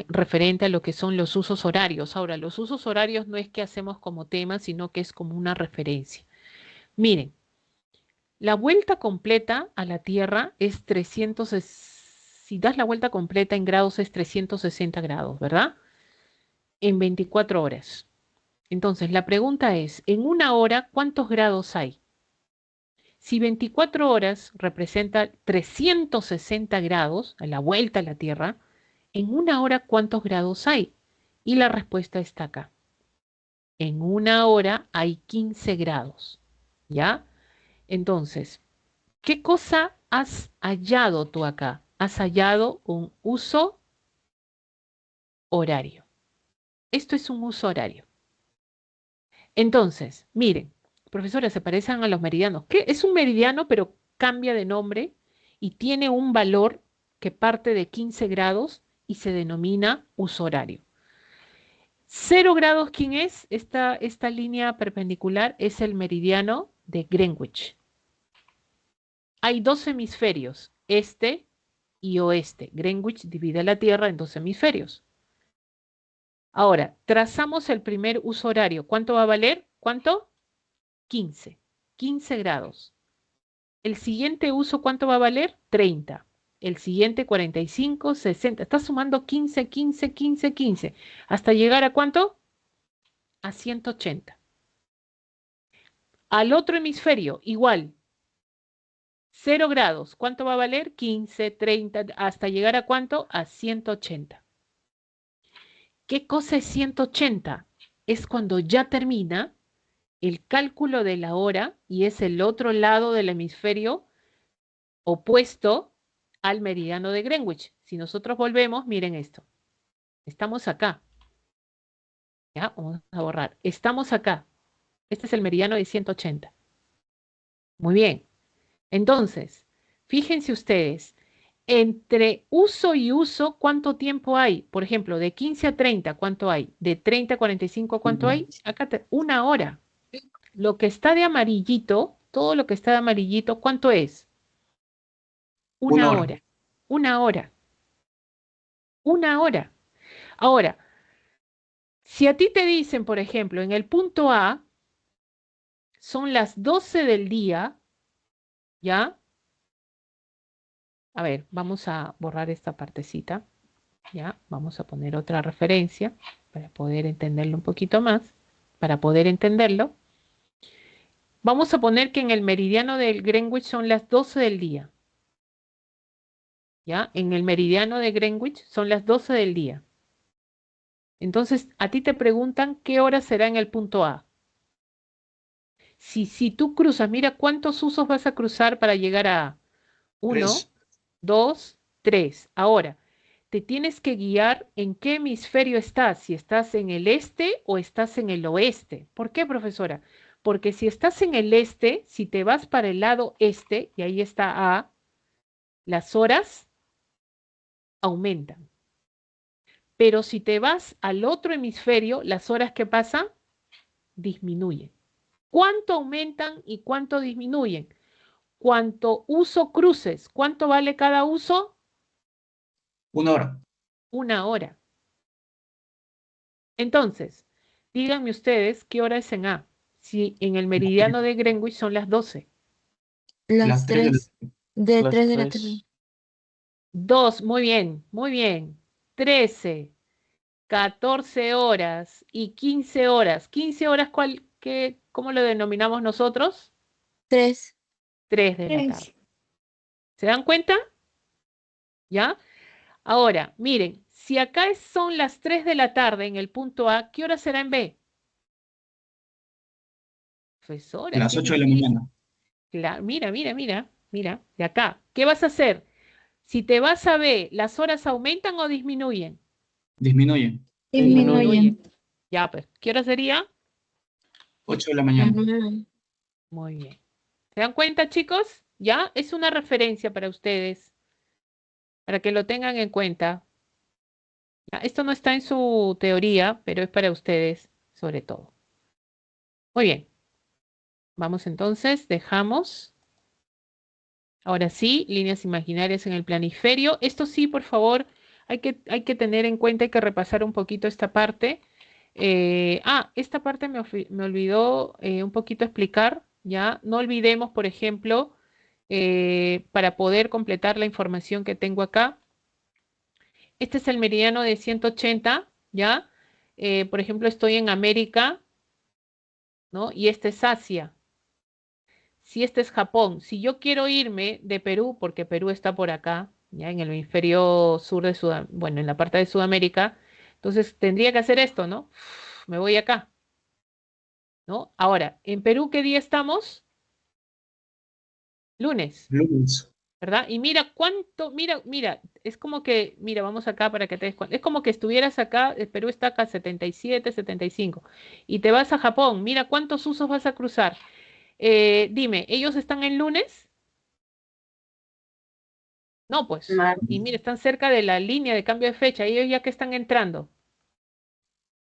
referente a lo que son los usos horarios. Ahora, los usos horarios no es que hacemos como tema, sino que es como una referencia. Miren, la vuelta completa a la Tierra es 300, si das la vuelta completa en grados es 360 grados, ¿verdad? En 24 horas. Entonces, la pregunta es, en una hora, ¿cuántos grados hay? Si 24 horas representa 360 grados a la vuelta a la Tierra, en una hora, ¿cuántos grados hay? Y la respuesta está acá. En una hora hay 15 grados, ¿ya? Entonces, ¿qué cosa has hallado tú acá? Has hallado un uso horario. Esto es un uso horario. Entonces, miren, profesora, se parecen a los meridianos. ¿Qué? Es un meridiano, pero cambia de nombre y tiene un valor que parte de 15 grados y se denomina uso horario. 0 grados, ¿quién es? Esta línea perpendicular es el meridiano de Greenwich. Hay dos hemisferios, este y oeste. Greenwich divide la Tierra en dos hemisferios. Ahora, trazamos el primer uso horario. ¿Cuánto va a valer? ¿Cuánto? 15. 15 grados. El siguiente uso, ¿cuánto va a valer? 30. El siguiente, 45, 60. Está sumando 15, 15, 15, 15. ¿Hasta llegar a cuánto? A 180. Al otro hemisferio, igual. 0 grados. ¿Cuánto va a valer? 15, 30. ¿Hasta llegar a cuánto? A 180. ¿Qué cosa es 180? Es cuando ya termina el cálculo de la hora y es el otro lado del hemisferio opuesto al meridiano de Greenwich. Si nosotros volvemos, miren esto. Estamos acá. Ya, vamos a borrar. Estamos acá. Este es el meridiano de 180. Muy bien. Entonces, fíjense ustedes, entre uso y uso, ¿cuánto tiempo hay? Por ejemplo, de 15 a 30, ¿cuánto hay? De 30 a 45, ¿cuánto hay? Acá, una hora. Lo que está de amarillito, todo lo que está de amarillito, ¿cuánto es? Una hora. Una hora. Una hora. Ahora, si a ti te dicen, por ejemplo, en el punto A, son las 12 del día, ¿ya? A ver, vamos a borrar esta partecita, ¿ya? Vamos a poner otra referencia para poder entenderlo un poquito más, para poder entenderlo. Vamos a poner que en el meridiano del Greenwich son las 12 del día, ¿ya? En el meridiano de Greenwich son las 12 del día. Entonces, a ti te preguntan qué hora será en el punto A. Si tú cruzas, mira cuántos usos vas a cruzar para llegar a 1, 2, 3. Ahora, te tienes que guiar en qué hemisferio estás, si estás en el este o estás en el oeste. ¿Por qué, profesora? Porque si estás en el este, si te vas para el lado este, y ahí está A, las horas aumentan. Pero si te vas al otro hemisferio, las horas que pasan disminuyen. ¿Cuánto aumentan y cuánto disminuyen? Cuánto uso cruces. ¿Cuánto vale cada uso? 1 hora. 1 hora. Entonces, díganme ustedes qué hora es en A. Si en el meridiano de Greenwich son las 12. Las 3. De Las 3 de la tres. tarde. 2, muy bien, muy bien. 13, 14 horas y 15 horas. 15 horas, ¿cómo lo denominamos nosotros? 3. 3 de la tarde. ¿Se dan cuenta? ¿Ya? Ahora, miren, si acá son las 3 de la tarde en el punto A, ¿qué hora será en B? Profesora, Las qué 8 de la difícil. mañana. Mira, de acá. ¿Qué vas a hacer? Si te vas a B, ¿las horas aumentan o disminuyen? Disminuye. Disminuyen. Ya, pues, ¿qué hora sería? 8 de la mañana. Muy bien. ¿Se dan cuenta, chicos? Ya, es una referencia para ustedes, para que lo tengan en cuenta. Ya, esto no está en su teoría, pero es para ustedes, sobre todo. Muy bien. Vamos entonces, dejamos. Ahora sí, líneas imaginarias en el planiferio. Esto sí, por favor, hay que tener en cuenta, hay que repasar un poquito esta parte. Esta parte me olvidó un poquito explicar, ¿ya? No olvidemos, por ejemplo, para poder completar la información que tengo acá. Este es el meridiano de 180, ¿ya? Por ejemplo, estoy en América, ¿no? Y este es Asia. si este es Japón, si yo quiero irme de Perú, porque Perú está por acá, ya en el hemisferio sur de Sudamérica, bueno, en la parte de Sudamérica, entonces tendría que hacer esto, ¿no? Me voy acá, ¿no? Ahora, ¿en Perú qué día estamos? Lunes, Lunes. ¿verdad? Y mira cuánto, mira, es como que, mira, vamos acá para que te des cuenta, es como que estuvieras acá, el Perú está acá 77, 75, y te vas a Japón, mira cuántos usos vas a cruzar. Dime, ¿ellos están en lunes? No, pues. Y mira, están cerca de la línea de cambio de fecha. ¿Ellos ya que están entrando?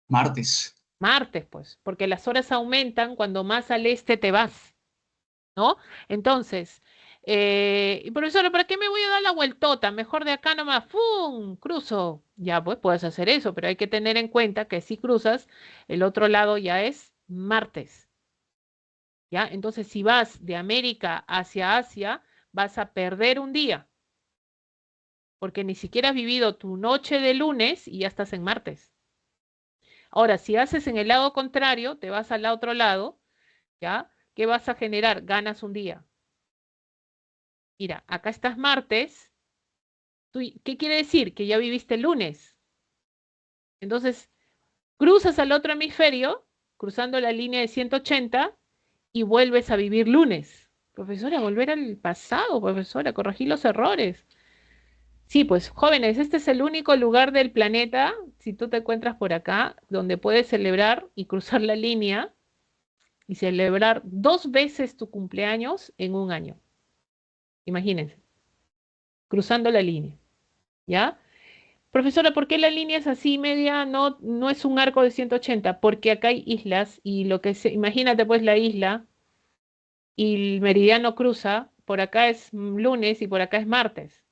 Martes. Martes, pues, porque las horas aumentan cuando más al este te vas, ¿no? Entonces, y profesora, ¿para qué me voy a dar la vueltota? Mejor de acá nomás, ¡fum! Cruzo. Ya, pues puedes hacer eso, pero hay que tener en cuenta que si cruzas, el otro lado ya es martes, ¿ya? Entonces, si vas de América hacia Asia, vas a perder un día, porque ni siquiera has vivido tu noche de lunes y ya estás en martes. Ahora, si haces en el lado contrario, te vas al otro lado, ¿ya? ¿Qué vas a generar? Ganas un día. Mira, acá estás martes. ¿Qué quiere decir? Que ya viviste el lunes. Entonces, cruzas al otro hemisferio, cruzando la línea de 180, y vuelves a vivir lunes. Profesora, volver al pasado, profesora, corregir los errores. Sí, pues jóvenes, este es el único lugar del planeta, si tú te encuentras por acá, donde puedes celebrar y cruzar la línea y celebrar 2 veces tu cumpleaños en un año. Imagínense, cruzando la línea, ¿ya? Profesora, ¿por qué la línea es así media? No, no es un arco de 180, porque acá hay islas y imagínate pues la isla y el meridiano cruza, por acá es lunes y por acá es martes.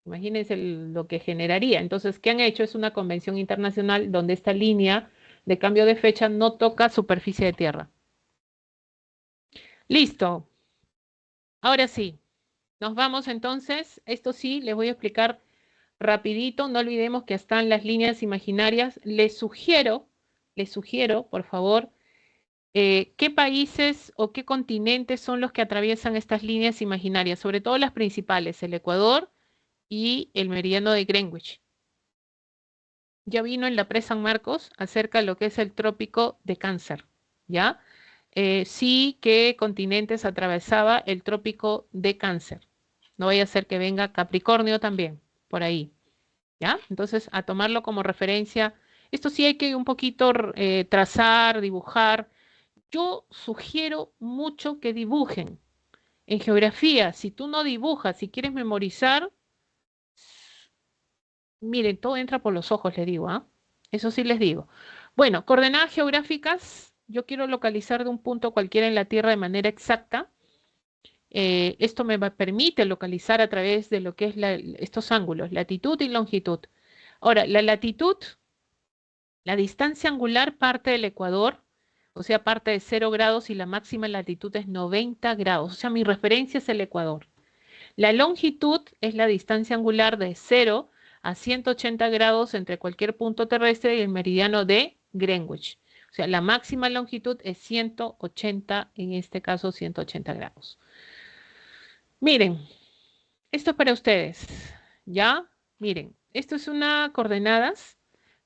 Imagínense lo que generaría. Entonces, ¿qué han hecho? Es una convención internacional donde esta línea de cambio de fecha no toca superficie de tierra. Listo. Ahora sí, nos vamos entonces. Esto sí, les voy a explicar rapidito. No olvidemos que están las líneas imaginarias. Les sugiero, por favor, qué países o qué continentes son los que atraviesan estas líneas imaginarias, sobre todo las principales, el Ecuador y el meridiano de Greenwich. Ya vino en la pre-San Marcos acerca de lo que es el trópico de Cáncer, ¿ya? Sí, qué continentes atravesaba el trópico de Cáncer. No vaya a ser que venga Capricornio también, por ahí, ¿ya? Entonces, a tomarlo como referencia. Esto sí hay que un poquito trazar, dibujar. Yo sugiero mucho que dibujen. En geografía, si tú no dibujas, si quieres memorizar, miren, todo entra por los ojos, les digo, ¿ah? Eso sí les digo. Bueno, coordenadas geográficas, yo quiero localizar de un punto cualquiera en la Tierra de manera exacta. Esto me permite localizar a través de lo que es estos ángulos, latitud y longitud. Ahora, la latitud, la distancia angular parte del ecuador, o sea, parte de 0 grados y la máxima latitud es 90 grados. O sea, mi referencia es el ecuador. La longitud es la distancia angular de 0 a 180 grados entre cualquier punto terrestre y el meridiano de Greenwich. O sea, la máxima longitud es 180, en este caso 180 grados. Miren, esto es para ustedes, ¿ya? Miren, esto es una coordenadas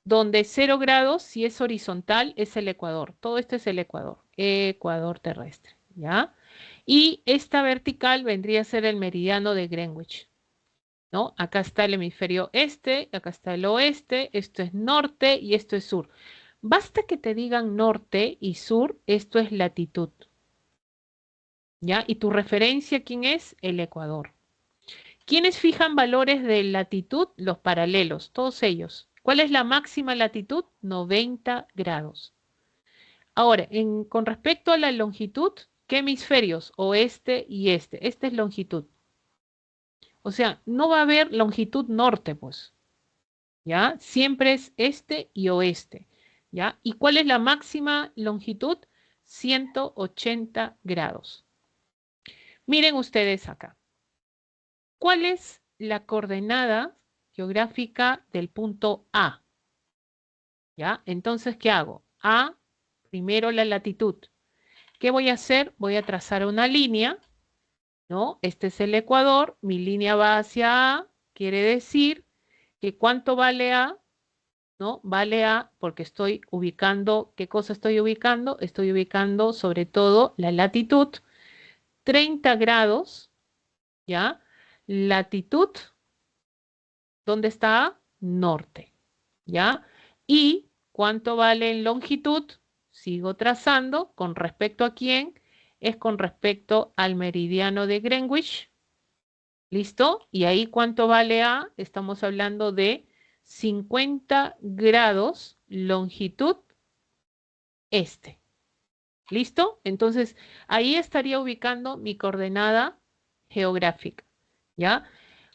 donde 0 grados, si es horizontal, es el ecuador. Todo esto es el ecuador terrestre, ¿ya? Y esta vertical vendría a ser el meridiano de Greenwich, ¿no? Acá está el hemisferio este, acá está el oeste, esto es norte y esto es sur. Basta que te digan norte y sur, esto es latitud, ¿ya? Y tu referencia, ¿quién es? El ecuador. ¿Quiénes fijan valores de latitud? Los paralelos, todos ellos. ¿Cuál es la máxima latitud? 90 grados. Ahora, con respecto a la longitud, ¿qué hemisferios? Oeste y este. Esta es longitud. O sea, no va a haber longitud norte, pues. ¿Ya? Siempre es este y oeste. ¿Ya? ¿Y cuál es la máxima longitud? 180 grados. Miren ustedes acá. ¿Cuál es la coordenada geográfica del punto A? ¿Ya? Entonces, ¿qué hago? A, primero la latitud. ¿Qué voy a hacer? Voy a trazar una línea, ¿no? Este es el ecuador, mi línea va hacia A, quiere decir que ¿cuánto vale A? ¿No? Vale A porque estoy ubicando, ¿qué cosa estoy ubicando? Estoy ubicando sobre todo la latitud, 30 grados, ¿ya? Latitud, ¿dónde está A? Norte, ¿ya? Y ¿cuánto vale en longitud? Sigo trazando, ¿con respecto a quién? Es con respecto al meridiano de Greenwich, ¿listo? Y ahí ¿cuánto vale A? Estamos hablando de 50 grados longitud este. ¿Listo? Entonces, ahí estaría ubicando mi coordenada geográfica, ¿ya?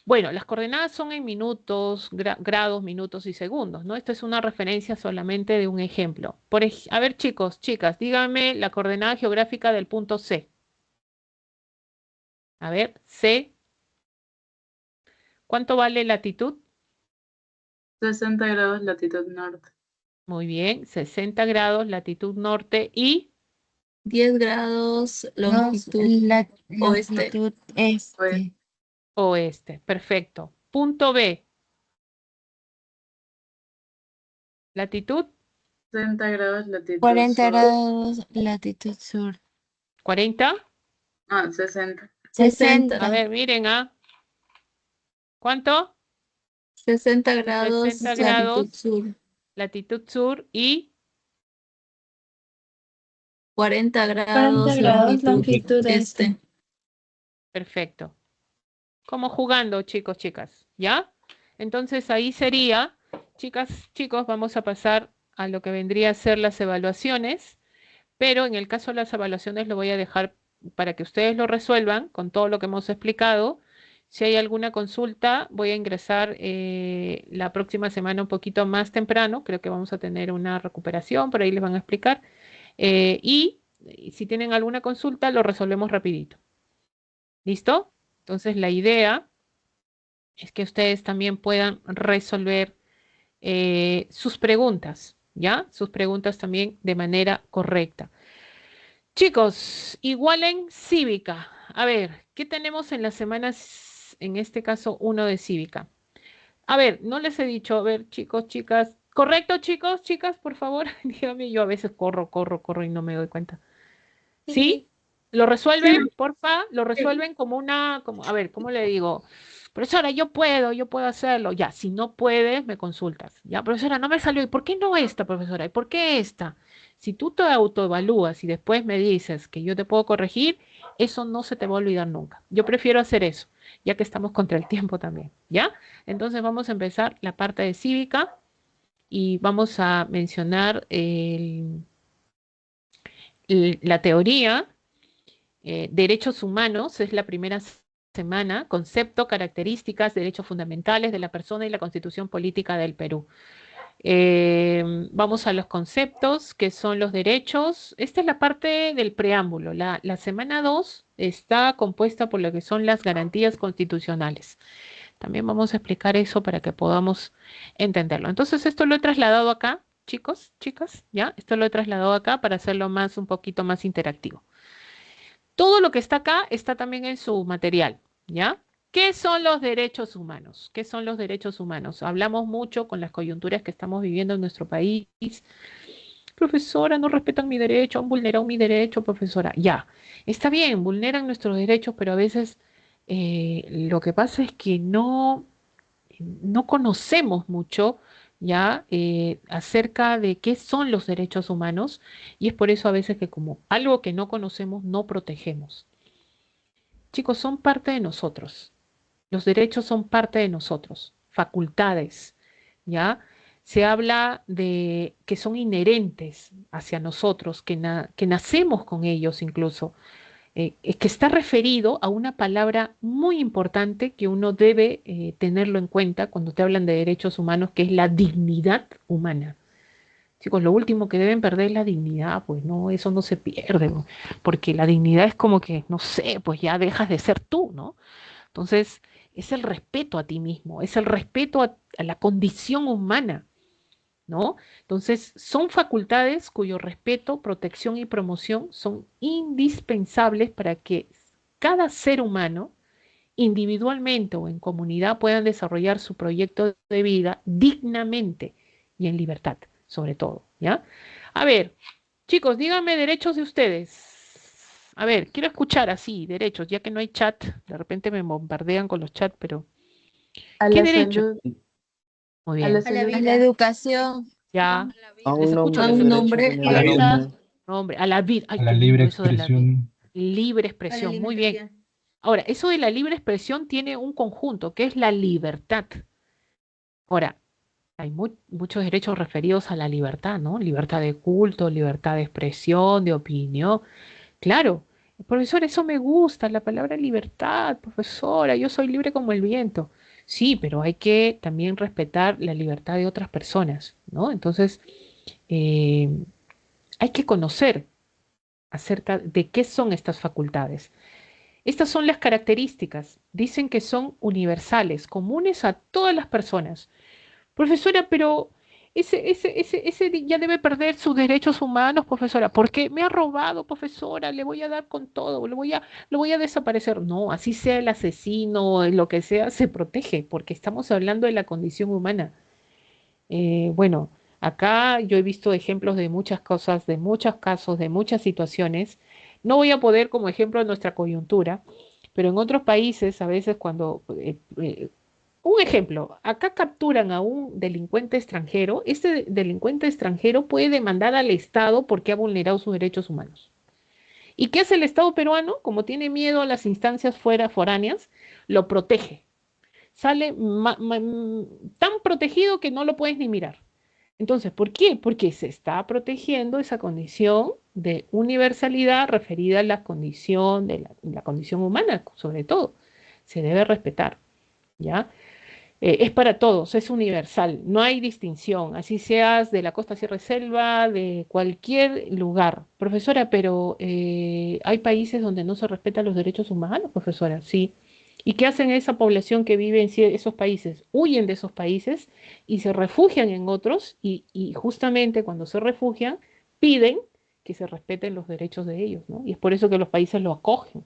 Bueno, las coordenadas son en minutos, grados, minutos y segundos, ¿no? Esto es una referencia solamente de un ejemplo. A ver, chicos, chicas, díganme la coordenada geográfica del punto C. A ver, C. ¿Cuánto vale latitud? 60 grados latitud norte. Muy bien, 60 grados latitud norte y 10 grados longitud oeste. Oeste. oeste. Perfecto. Punto B. Latitud 60 grados latitud 40 sur. grados latitud sur. 40. 60. 60. A ver, miren, ¿ah? ¿Cuánto? 60 grados 60 grados. latitud sur. Latitud sur y 40 grados 40 grados longitud este. perfecto. Como jugando, chicos, chicas, ¿ya? Entonces ahí sería, chicas, chicos, vamos a pasar a lo que vendría a ser las evaluaciones, pero en el caso de las evaluaciones lo voy a dejar para que ustedes lo resuelvan con todo lo que hemos explicado. Si hay alguna consulta, voy a ingresar la próxima semana un poquito más temprano. Creo que vamos a tener una recuperación, por ahí les van a explicar. Y si tienen alguna consulta, lo resolvemos rapidito. ¿Listo? Entonces la idea es que ustedes también puedan resolver sus preguntas, ¿ya? Sus preguntas también de manera correcta. Chicos, igual en cívica. A ver, ¿qué tenemos en las semanas, en este caso, 1 de cívica? A ver, no les he dicho, a ver, chicos, chicas. ¿Correcto, chicos, chicas, por favor? Dígame, yo a veces corro y no me doy cuenta. ¿Sí? ¿Lo resuelven, porfa? ¿Lo resuelven como a ver, ¿cómo le digo? Profesora, yo puedo hacerlo. Ya, si no puedes, me consultas. Ya, profesora, no me salió. ¿Y por qué no esta, profesora? ¿Y por qué esta? Si tú te autoevalúas y después me dices que yo te puedo corregir, eso no se te va a olvidar nunca. Yo prefiero hacer eso, ya que estamos contra el tiempo también, ¿ya? Entonces vamos a empezar la parte de cívica y vamos a mencionar la teoría. Derechos humanos es la primera semana, concepto, características, derechos fundamentales de la persona y la Constitución Política del Perú. Vamos a los conceptos, que son los derechos. Esta es la parte del preámbulo. La semana 2 está compuesta por lo que son las garantías constitucionales. También vamos a explicar eso para que podamos entenderlo. Entonces, esto lo he trasladado acá, chicos, chicas, ¿ya? Esto lo he trasladado acá para hacerlo un poquito más interactivo. Todo lo que está acá está también en su material, ¿ya? ¿Qué son los derechos humanos? ¿Qué son los derechos humanos? Hablamos mucho con las coyunturas que estamos viviendo en nuestro país. Profesora, no respetan mi derecho, han vulnerado mi derecho, profesora. Ya, está bien, vulneran nuestros derechos, pero a veces lo que pasa es que no conocemos mucho ya acerca de qué son los derechos humanos y es por eso a veces que como algo que no conocemos no protegemos. Chicos, son parte de nosotros. Los derechos son parte de nosotros, facultades, ¿ya? Se habla de que son inherentes hacia nosotros, que nacemos con ellos incluso. Es que está referido a una palabra muy importante que uno debe tenerlo en cuenta cuando te hablan de derechos humanos, que es la dignidad humana. Chicos, lo último que deben perder es la dignidad, pues no, eso no se pierde, ¿no? Porque la dignidad es como que, no sé, pues ya dejas de ser tú, ¿no? Entonces, es el respeto a ti mismo, es el respeto a la condición humana, ¿no? Entonces, son facultades cuyo respeto, protección y promoción son indispensables para que cada ser humano, individualmente o en comunidad, puedan desarrollar su proyecto de vida dignamente y en libertad, sobre todo, ¿ya? A ver, chicos, díganme derechos de ustedes. A ver, quiero escuchar así, derechos, ya que no hay chat, de repente me bombardean con los chats, pero A ¿qué la derecho? salud, Muy a la bien, A la salud, educación, ya, A les un escucho, nombre, a les un el escucho. derecho a nombre, tener A la un vida. nombre. Nombre, a la vida, ay, A la qué libre lindo eso de la vida. expresión. Libre A la expresión, muy bien. alimentación. Ahora, eso de la libre expresión tiene un conjunto, que es la libertad. Ahora, hay muchos derechos referidos a la libertad, ¿no? Libertad de culto, libertad de expresión, de opinión. Claro, profesor, eso me gusta, la palabra libertad, profesora, yo soy libre como el viento. Sí, pero hay que también respetar la libertad de otras personas, ¿no? Entonces, eh, hay que conocer acerca de qué son estas facultades. Estas son las características. Dicen que son universales, comunes a todas las personas. Profesora, pero ese ya debe perder sus derechos humanos, profesora, porque me ha robado, profesora, le voy a dar con todo, lo voy a desaparecer. No, así sea el asesino, lo que sea, se protege, porque estamos hablando de la condición humana. Bueno, acá yo he visto ejemplos de muchas cosas, de muchos casos, de muchas situaciones. No voy a poder como ejemplo nuestra coyuntura, pero en otros países a veces cuando un ejemplo, acá capturan a un delincuente extranjero, este delincuente extranjero puede demandar al Estado porque ha vulnerado sus derechos humanos. ¿Y qué hace el Estado peruano? Como tiene miedo a las instancias fuera foráneas, lo protege. Sale tan protegido que no lo puedes ni mirar. Entonces, ¿por qué? Porque se está protegiendo esa condición de universalidad referida a la condición de la condición humana, sobre todo. Se debe respetar, ¿ya? Es para todos, es universal, no hay distinción, así seas de la costa, sierra y selva, de cualquier lugar. Profesora, pero hay países donde no se respetan los derechos humanos, profesora, sí. ¿Y qué hacen esa población que vive en esos países? Huyen de esos países y se refugian en otros y justamente cuando se refugian piden que se respeten los derechos de ellos, ¿no? Y es por eso que los países lo acogen,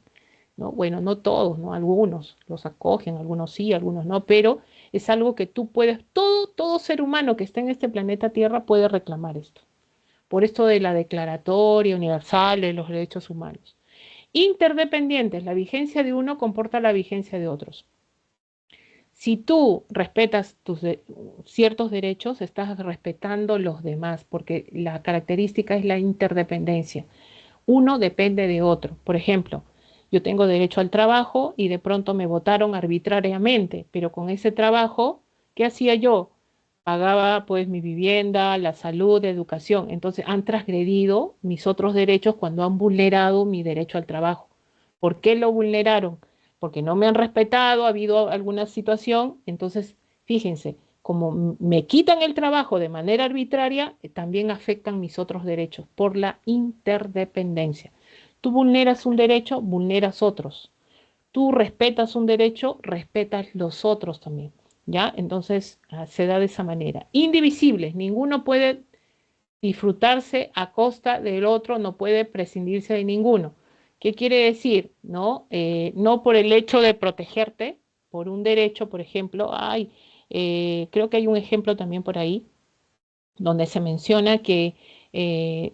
¿no? Bueno, no todos, ¿no? Algunos los acogen, algunos sí, algunos no, pero es algo que tú puedes, todo ser humano que esté en este planeta Tierra puede reclamar esto. Por esto de la Declaratoria Universal de los Derechos Humanos. Interdependientes, la vigencia de uno comporta la vigencia de otros. Si tú respetas ciertos derechos, estás respetando los demás, porque la característica es la interdependencia. Uno depende de otro. Por ejemplo, yo tengo derecho al trabajo y de pronto me votaron arbitrariamente, pero con ese trabajo, ¿qué hacía yo? Pagaba pues mi vivienda, la salud, la educación. Entonces han transgredido mis otros derechos cuando han vulnerado mi derecho al trabajo. ¿Por qué lo vulneraron? Porque no me han respetado, ha habido alguna situación. Entonces, fíjense, como me quitan el trabajo de manera arbitraria, también afectan mis otros derechos por la interdependencia. Tú vulneras un derecho, vulneras otros. Tú respetas un derecho, respetas los otros también. ¿Ya? Entonces se da de esa manera. Indivisibles, ninguno puede disfrutarse a costa del otro, no puede prescindirse de ninguno. ¿Qué quiere decir? No, no por el hecho de protegerte, por un derecho, por ejemplo, creo que hay un ejemplo también por ahí, donde se menciona que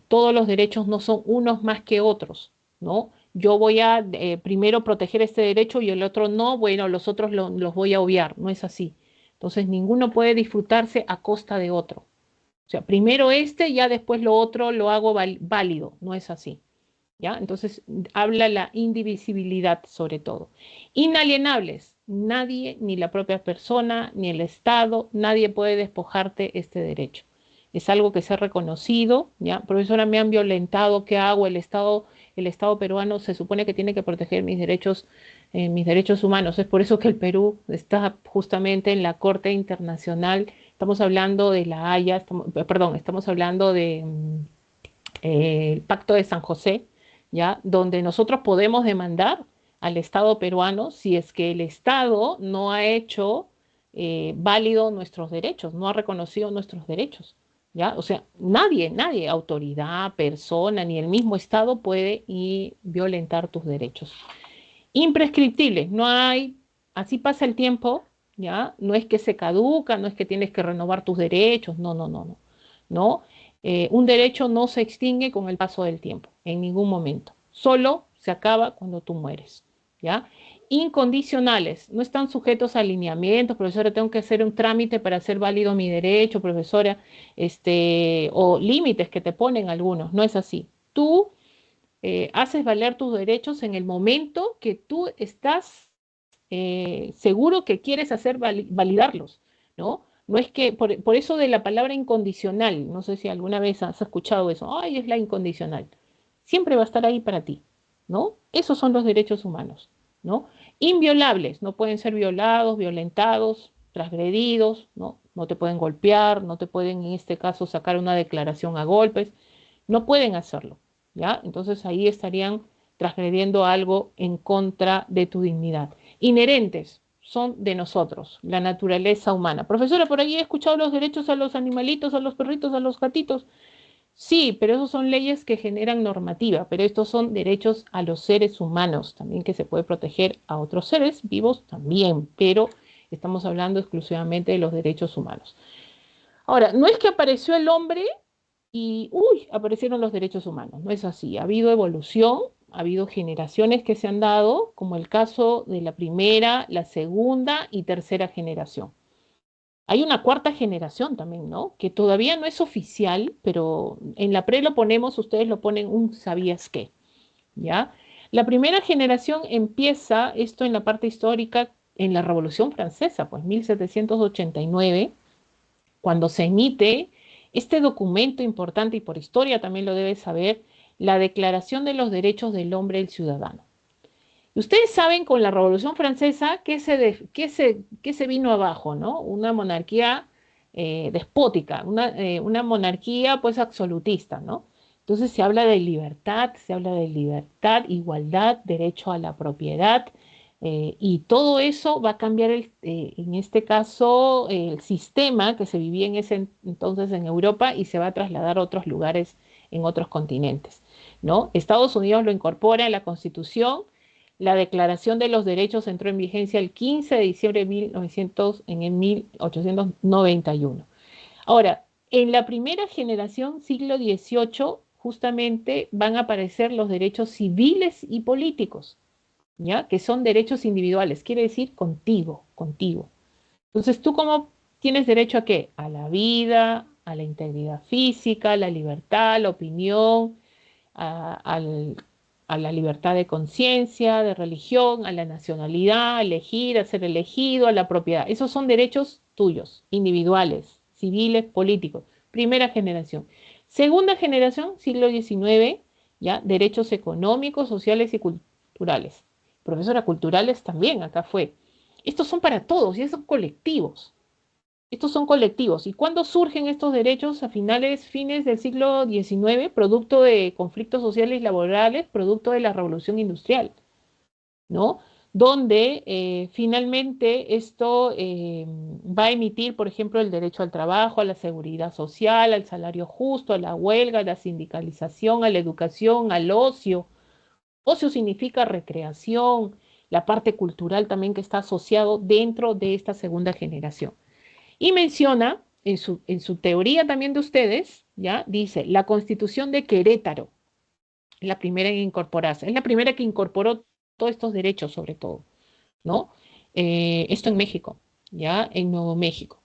todos los derechos no son unos más que otros, ¿no? Yo voy a primero proteger este derecho y el otro no, bueno, los otros los voy a obviar, no es así. Entonces, ninguno puede disfrutarse a costa de otro. O sea, primero este, ya después lo otro lo hago válido, no es así. ¿Ya? Entonces, habla la indivisibilidad sobre todo. Inalienables, nadie, ni la propia persona, ni el Estado, nadie puede despojarte este derecho. Es algo que se ha reconocido, ¿ya? Profesora, me han violentado, ¿qué hago? El Estado peruano se supone que tiene que proteger mis derechos humanos. Es por eso que el Perú está justamente en la Corte Internacional. Estamos hablando de la Haya, estamos hablando de el Pacto de San José, ¿ya? Donde nosotros podemos demandar al Estado peruano si es que el Estado no ha hecho válido nuestros derechos, no ha reconocido nuestros derechos, ¿ya? O sea, nadie, autoridad, persona, ni el mismo Estado puede violentar tus derechos. Imprescriptibles, no hay, así pasa el tiempo, ¿ya? No es que se caduca, no es que tienes que renovar tus derechos, no, no, no, no, no. Un derecho no se extingue con el paso del tiempo, en ningún momento. Solo se acaba cuando tú mueres, ¿ya? Incondicionales, no están sujetos a alineamientos, profesora, tengo que hacer un trámite para hacer válido mi derecho, profesora, o límites que te ponen algunos, no es así. Tú haces valer tus derechos en el momento que tú estás seguro que quieres hacer validarlos, ¿no? No es que, por eso de la palabra incondicional, no sé si alguna vez has escuchado eso, ay, es la incondicional. Siempre va a estar ahí para ti, ¿no? Esos son los derechos humanos, ¿no? Inviolables, no pueden ser violados, violentados, transgredidos, ¿no? No te pueden golpear, no te pueden, en este caso, sacar una declaración a golpes, no pueden hacerlo, ¿ya? Entonces ahí estarían transgrediendo algo en contra de tu dignidad. Inherentes, son de nosotros, la naturaleza humana. Profesora, por ahí he escuchado los derechos a los animalitos, a los perritos, a los gatitos. Sí, pero esos son leyes que generan normativa, pero estos son derechos a los seres humanos, también que se puede proteger a otros seres vivos también, pero estamos hablando exclusivamente de los derechos humanos. Ahora, no es que apareció el hombre y, uy, aparecieron los derechos humanos, no es así, ha habido evolución, ha habido generaciones que se han dado, como el caso de la primera, la segunda y tercera generación. Hay una cuarta generación también, ¿no? Que todavía no es oficial, pero en la pre lo ponemos, ustedes lo ponen un sabías qué, ¿ya? La primera generación empieza, esto en la parte histórica, en la Revolución Francesa, pues 1789, cuando se emite este documento importante, y por historia también lo debes saber, la Declaración de los Derechos del Hombre y el Ciudadano. Y ustedes saben con la Revolución Francesa qué se vino abajo, ¿no? Una monarquía despótica, una monarquía pues absolutista, ¿no? Entonces se habla de libertad, igualdad, derecho a la propiedad, y todo eso va a cambiar, en este caso, el sistema que se vivía en ese entonces en Europa y se va a trasladar a otros lugares en otros continentes, ¿no? Estados Unidos lo incorpora en la Constitución. La Declaración de los Derechos entró en vigencia el 15 de diciembre de 1891. Ahora, en la primera generación, siglo XVIII, justamente van a aparecer los derechos civiles y políticos, ¿ya? Que son derechos individuales, quiere decir contigo. Entonces, ¿tú cómo tienes derecho a qué? A la vida, a la integridad física, a la libertad, a la opinión, a la libertad de conciencia, de religión, a la nacionalidad, a elegir, a ser elegido, a la propiedad. Esos son derechos tuyos, individuales, civiles, políticos. Primera generación. Segunda generación, siglo XIX, ya, derechos económicos, sociales y culturales. Profesora, culturales también, acá fue. Estos son para todos y son colectivos. Estos son colectivos. ¿Y cuándo surgen estos derechos? A fines del siglo XIX, producto de conflictos sociales y laborales, producto de la Revolución Industrial, ¿no? Donde finalmente esto va a emitir, por ejemplo, el derecho al trabajo, a la seguridad social, al salario justo, a la huelga, a la sindicalización, a la educación, al ocio. Ocio significa recreación, la parte cultural también que está asociado dentro de esta segunda generación. Y menciona, en su teoría también de ustedes, ya dice, la Constitución de Querétaro, es la primera en incorporarse, es la primera que incorporó todos estos derechos sobre todo, ¿no? Esto en México, ya, en Nuevo México.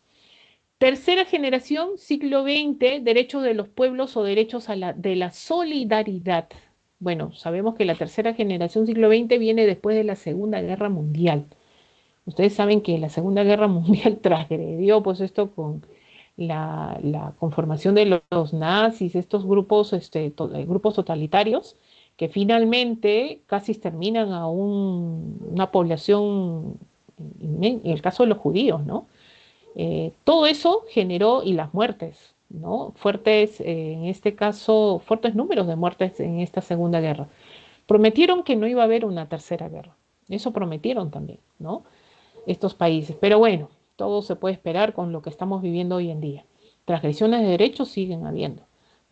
Tercera generación, siglo XX, derechos de los pueblos o derechos de la solidaridad. Bueno, sabemos que la tercera generación, siglo XX, viene después de la Segunda Guerra Mundial. Ustedes saben que la Segunda Guerra Mundial transgredió pues esto con la conformación de los nazis, estos grupos, grupos totalitarios, que finalmente casi exterminan a una población, en el caso de los judíos, ¿no? Todo eso generó, y las muertes, ¿no? Fuertes, en este caso, fuertes números de muertes en esta Segunda Guerra. Prometieron que no iba a haber una tercera guerra. Eso prometieron también, ¿no? Estos países. Pero bueno, todo se puede esperar con lo que estamos viviendo hoy en día. Transgresiones de derechos siguen habiendo,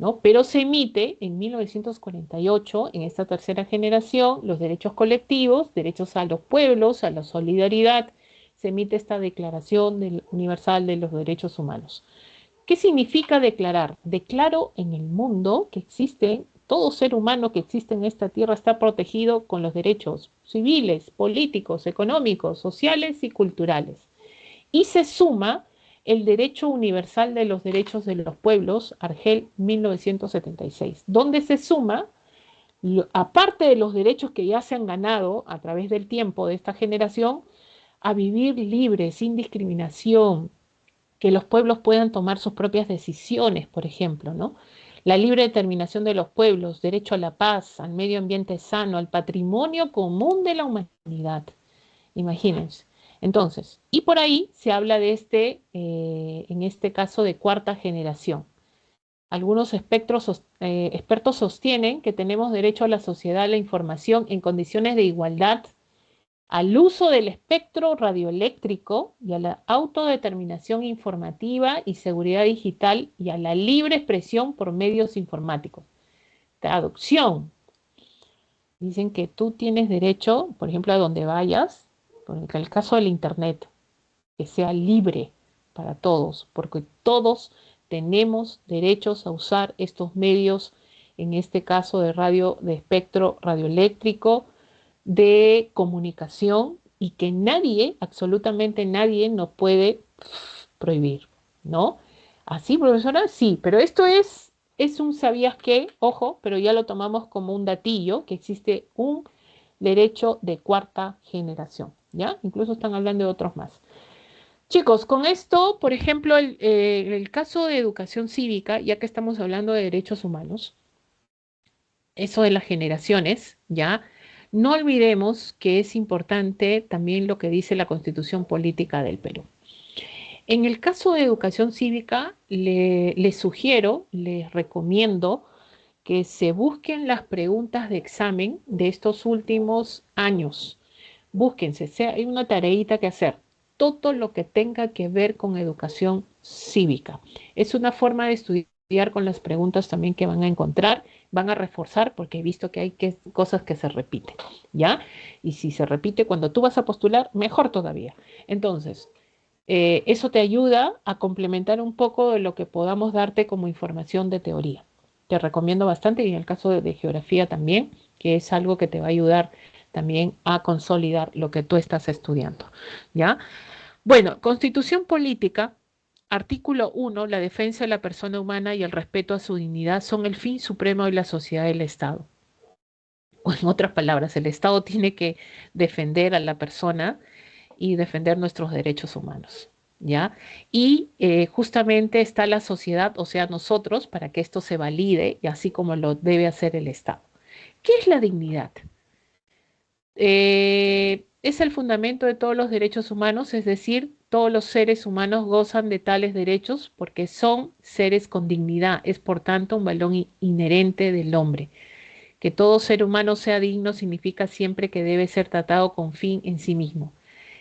¿no? Pero se emite en 1948, en esta tercera generación, los derechos colectivos, derechos a los pueblos, a la solidaridad, se emite esta Declaración Universal de los Derechos Humanos. ¿Qué significa declarar? Declaro en el mundo que existe, todo ser humano que existe en esta tierra está protegido con los derechos civiles, políticos, económicos, sociales y culturales. Y se suma el derecho universal de los derechos de los pueblos, Argel 1976, donde se suma, aparte de los derechos que ya se han ganado a través del tiempo de esta generación, a vivir libres, sin discriminación, que los pueblos puedan tomar sus propias decisiones, por ejemplo, ¿no? La libre determinación de los pueblos, derecho a la paz, al medio ambiente sano, al patrimonio común de la humanidad. Imagínense. Entonces, y por ahí se habla de en este caso, de cuarta generación. Algunos expertos sostienen que tenemos derecho a la sociedad, a la información en condiciones de igualdad, al uso del espectro radioeléctrico y a la autodeterminación informativa y seguridad digital y a la libre expresión por medios informáticos. Traducción. Dicen que tú tienes derecho, por ejemplo, a donde vayas, por el caso del Internet, que sea libre para todos, porque todos tenemos derechos a usar estos medios, en este caso de espectro radioeléctrico, de comunicación, y que nadie, absolutamente nadie, nos puede prohibir, ¿no? ¿Así, profesora? Sí, pero esto es un sabías qué, ojo, pero ya lo tomamos como un datillo, que existe un derecho de cuarta generación, ¿ya? Incluso están hablando de otros más. Chicos, con esto, por ejemplo, el caso de educación cívica, ya que estamos hablando de derechos humanos, eso de las generaciones, ¿ya? No olvidemos que es importante también lo que dice la Constitución Política del Perú. En el caso de educación cívica, les sugiero, les recomiendo que se busquen las preguntas de examen de estos últimos años. Búsquense, hay una tareita que hacer. Todo lo que tenga que ver con educación cívica. Es una forma de estudiar con las preguntas también que van a encontrar, van a reforzar, porque he visto que hay cosas que se repiten, ¿ya? Y si se repite cuando tú vas a postular, mejor todavía. Entonces, eso te ayuda a complementar un poco de lo que podamos darte como información de teoría. Te recomiendo bastante, y en el caso de geografía también, que es algo que te va a ayudar también a consolidar lo que tú estás estudiando, ¿ya? Bueno, Constitución Política, artículo 1, la defensa de la persona humana y el respeto a su dignidad son el fin supremo de la sociedad y del Estado. O en otras palabras, el Estado tiene que defender a la persona y defender nuestros derechos humanos, ¿ya? Y justamente está la sociedad, o sea, nosotros, para que esto se valide, y así como lo debe hacer el Estado. ¿Qué es la dignidad? Es el fundamento de todos los derechos humanos, es decir, todos los seres humanos gozan de tales derechos porque son seres con dignidad, es por tanto un valor inherente del hombre. Que todo ser humano sea digno significa siempre que debe ser tratado con fin en sí mismo.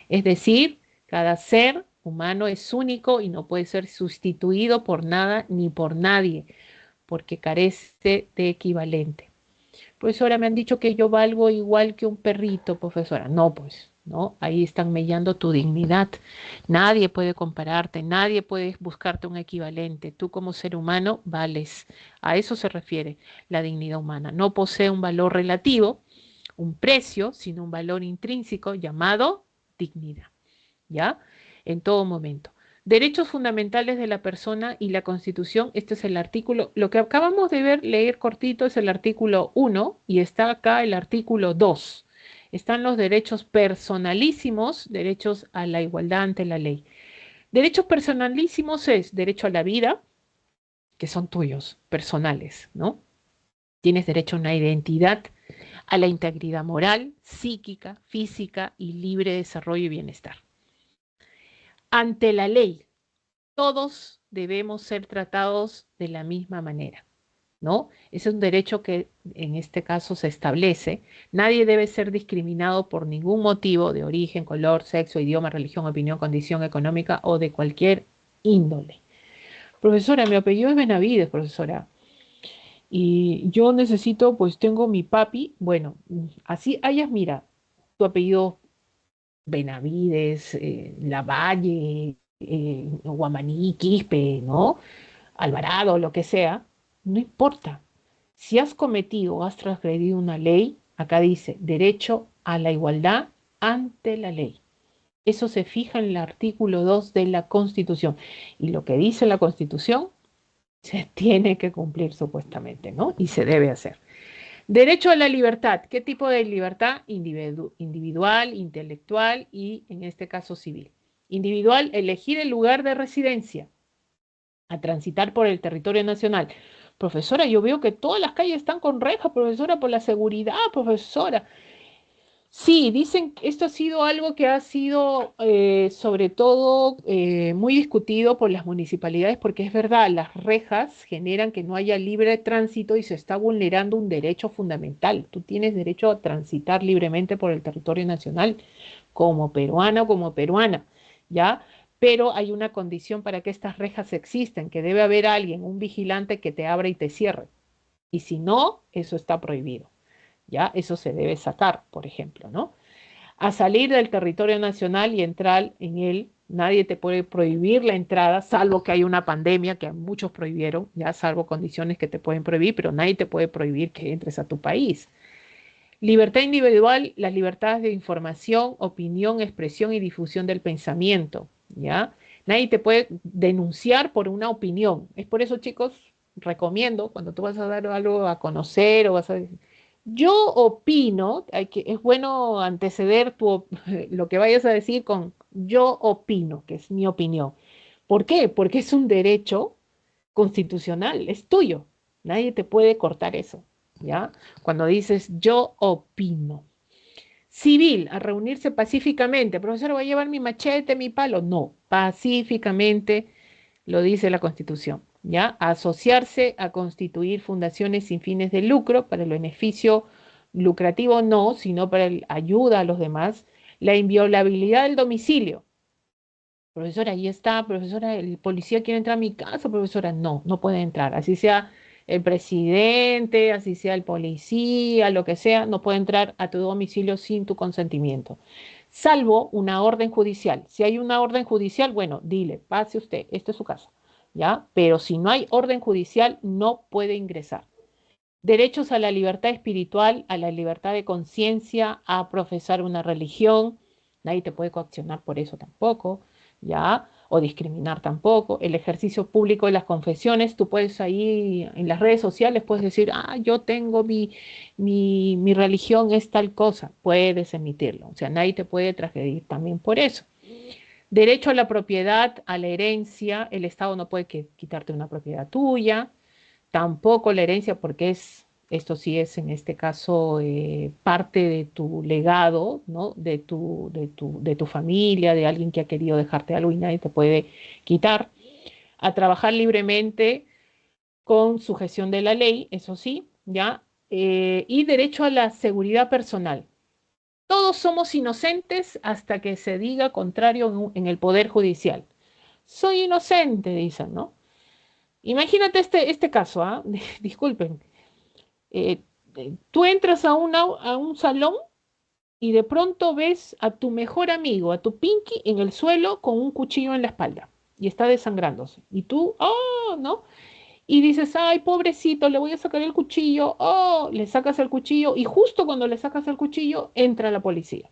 Es decir, cada ser humano es único y no puede ser sustituido por nada ni por nadie, porque carece de equivalente. Profesora, me han dicho que yo valgo igual que un perrito, profesora. No, pues, ¿no? Ahí están mellando tu dignidad. Nadie puede compararte, nadie puede buscarte un equivalente. Tú como ser humano vales. A eso se refiere la dignidad humana. No posee un valor relativo, un precio, sino un valor intrínseco llamado dignidad, ¿ya? En todo momento. Derechos fundamentales de la persona y la Constitución, este es el artículo, lo que acabamos de leer cortito es el artículo 1 y está acá el artículo 2. Están los derechos personalísimos, derechos a la igualdad ante la ley. Derechos personalísimos es derecho a la vida, que son tuyos, personales, ¿no? Tienes derecho a una identidad, a la integridad moral, psíquica, física y libre desarrollo y bienestar. Ante la ley, todos debemos ser tratados de la misma manera, ¿no? Ese es un derecho que en este caso se establece. Nadie debe ser discriminado por ningún motivo de origen, color, sexo, idioma, religión, opinión, condición económica o de cualquier índole. Profesora, mi apellido es Benavides, profesora. Y yo necesito, pues tengo mi papi, bueno, así hayas, mira, tu apellido Benavides, Lavalle, Guamaní, Quispe, ¿no? Alvarado, lo que sea, no importa. Si has cometido o has transgredido una ley, acá dice derecho a la igualdad ante la ley. Eso se fija en el artículo 2 de la Constitución. Y lo que dice la Constitución se tiene que cumplir supuestamente, ¿no? Y se debe hacer. Derecho a la libertad. ¿Qué tipo de libertad? Individual, intelectual y, en este caso, civil. Individual, elegir el lugar de residencia, a transitar por el territorio nacional. Profesora, yo veo que todas las calles están con rejas, profesora, por la seguridad, profesora. Sí, dicen que esto ha sido algo que ha sido sobre todo muy discutido por las municipalidades porque es verdad, las rejas generan que no haya libre tránsito y se está vulnerando un derecho fundamental. Tú tienes derecho a transitar libremente por el territorio nacional como peruana o como peruana, ¿ya? Pero hay una condición para que estas rejas existen, que debe haber alguien, un vigilante que te abra y te cierre. Y si no, eso está prohibido. ¿Ya? Eso se debe sacar, por ejemplo, ¿no? A salir del territorio nacional y entrar en él, nadie te puede prohibir la entrada, salvo que hay una pandemia que muchos prohibieron, ya salvo condiciones que te pueden prohibir, pero nadie te puede prohibir que entres a tu país. Libertad individual, las libertades de información, opinión, expresión y difusión del pensamiento, ¿ya? Nadie te puede denunciar por una opinión. Es por eso, chicos, recomiendo, cuando tú vas a dar algo a conocer o vas a yo opino, es bueno anteceder lo que vayas a decir con yo opino, que es mi opinión. ¿Por qué? Porque es un derecho constitucional, es tuyo. Nadie te puede cortar eso, ¿ya? Cuando dices yo opino. Civil, a reunirse pacíficamente. Profesor, ¿voy a llevar mi machete, mi palo? No, pacíficamente lo dice la Constitución, ¿ya? A asociarse, a constituir fundaciones sin fines de lucro para el beneficio lucrativo no, sino para la ayuda a los demás. La inviolabilidad del domicilio. Profesora, ahí está, profesora, el policía quiere entrar a mi casa, profesora, no, no puede entrar, así sea el presidente, así sea el policía, lo que sea, no puede entrar a tu domicilio sin tu consentimiento, salvo una orden judicial. Si hay una orden judicial, bueno, dile, pase usted, esta es su casa, ¿ya? Pero si no hay orden judicial, no puede ingresar. Derechos a la libertad espiritual, a la libertad de conciencia, a profesar una religión, nadie te puede coaccionar por eso tampoco, ¿ya? O discriminar tampoco. El ejercicio público de las confesiones, tú puedes ahí en las redes sociales, puedes decir, yo tengo mi religión es tal cosa, puedes emitirlo. O sea, nadie te puede transgredir también por eso. Derecho a la propiedad, a la herencia, el Estado no puede quitarte una propiedad tuya, tampoco la herencia porque esto sí es en este caso parte de tu legado, ¿no? De tu familia, de alguien que ha querido dejarte algo y nadie te puede quitar. A trabajar libremente con sujeción de la ley, eso sí, ¿ya? Y derecho a la seguridad personal. Todos somos inocentes hasta que se diga contrario en el Poder Judicial. Soy inocente, dicen, ¿no? Imagínate este caso, disculpen. Eh, Tú entras a un salón y de pronto ves a tu mejor amigo, a tu Pinky, en el suelo con un cuchillo en la espalda y está desangrándose. Y tú, ¿no? Y dices, ay, pobrecito, le voy a sacar el cuchillo, le sacas el cuchillo y justo cuando le sacas el cuchillo entra la policía.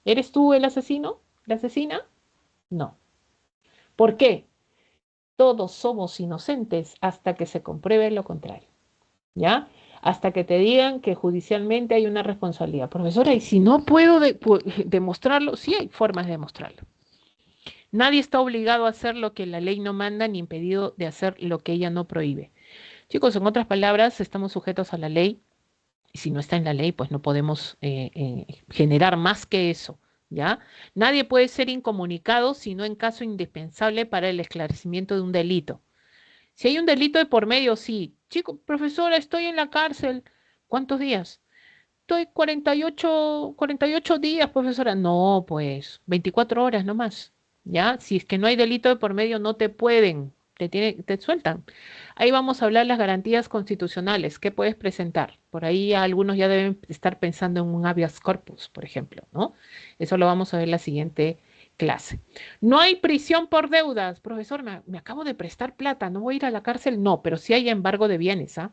¿Eres tú el asesino? ¿La asesina? No. ¿Por qué? Todos somos inocentes hasta que se compruebe lo contrario, ¿ya? Hasta que te digan que judicialmente hay una responsabilidad. Profesora, y si no puedo demostrarlo, sí hay formas de demostrarlo. Nadie está obligado a hacer lo que la ley no manda ni impedido de hacer lo que ella no prohíbe. Chicos, en otras palabras, estamos sujetos a la ley y si no está en la ley, pues no podemos generar más que eso, ¿ya? Nadie puede ser incomunicado sino en caso indispensable para el esclarecimiento de un delito. Si hay un delito de por medio, sí. Chico, profesora, estoy en la cárcel. ¿Cuántos días? Estoy 48 días, profesora. No, pues 24 horas nomás. ¿Ya? Si es que no hay delito de por medio, no te pueden te sueltan. Ahí vamos a hablar las garantías constitucionales. ¿Qué puedes presentar? Por ahí algunos ya deben estar pensando en un habeas corpus, por ejemplo, ¿no? Eso lo vamos a ver en la siguiente clase. No hay prisión por deudas. Profesor, me acabo de prestar plata, ¿no voy a ir a la cárcel? No, pero sí hay embargo de bienes, ¿ah?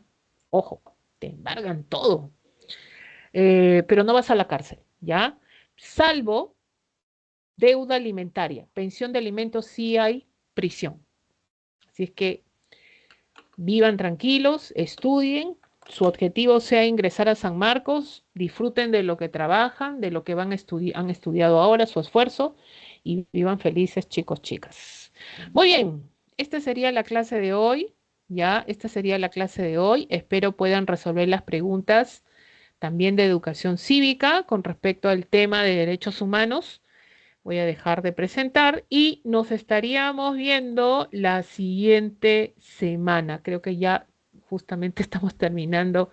Ojo, te embargan todo. Pero no vas a la cárcel, ¿ya? Salvo deuda alimentaria. Pensión de alimentos sí hay prisión. Así es que vivan tranquilos, estudien, su objetivo sea ingresar a San Marcos, disfruten de lo que trabajan, de lo que han estudiado ahora, su esfuerzo, y vivan felices, chicos, chicas. Muy bien, esta sería la clase de hoy, ¿ya? Esta sería la clase de hoy. Espero puedan resolver las preguntas también de educación cívica con respecto al tema de derechos humanos. Voy a dejar de presentar y nos estaríamos viendo la siguiente semana. Creo que ya justamente estamos terminando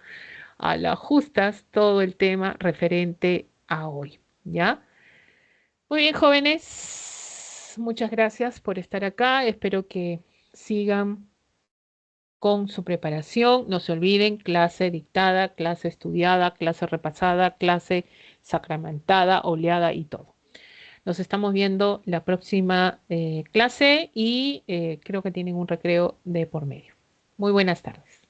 a las justas todo el tema referente a hoy, ¿ya? Muy bien, jóvenes. Muchas gracias por estar acá. Espero que sigan con su preparación. No se olviden, clase dictada, clase estudiada, clase repasada, clase sacramentada, oleada y todo. Nos estamos viendo la próxima clase y creo que tienen un recreo de por medio. Muy buenas tardes.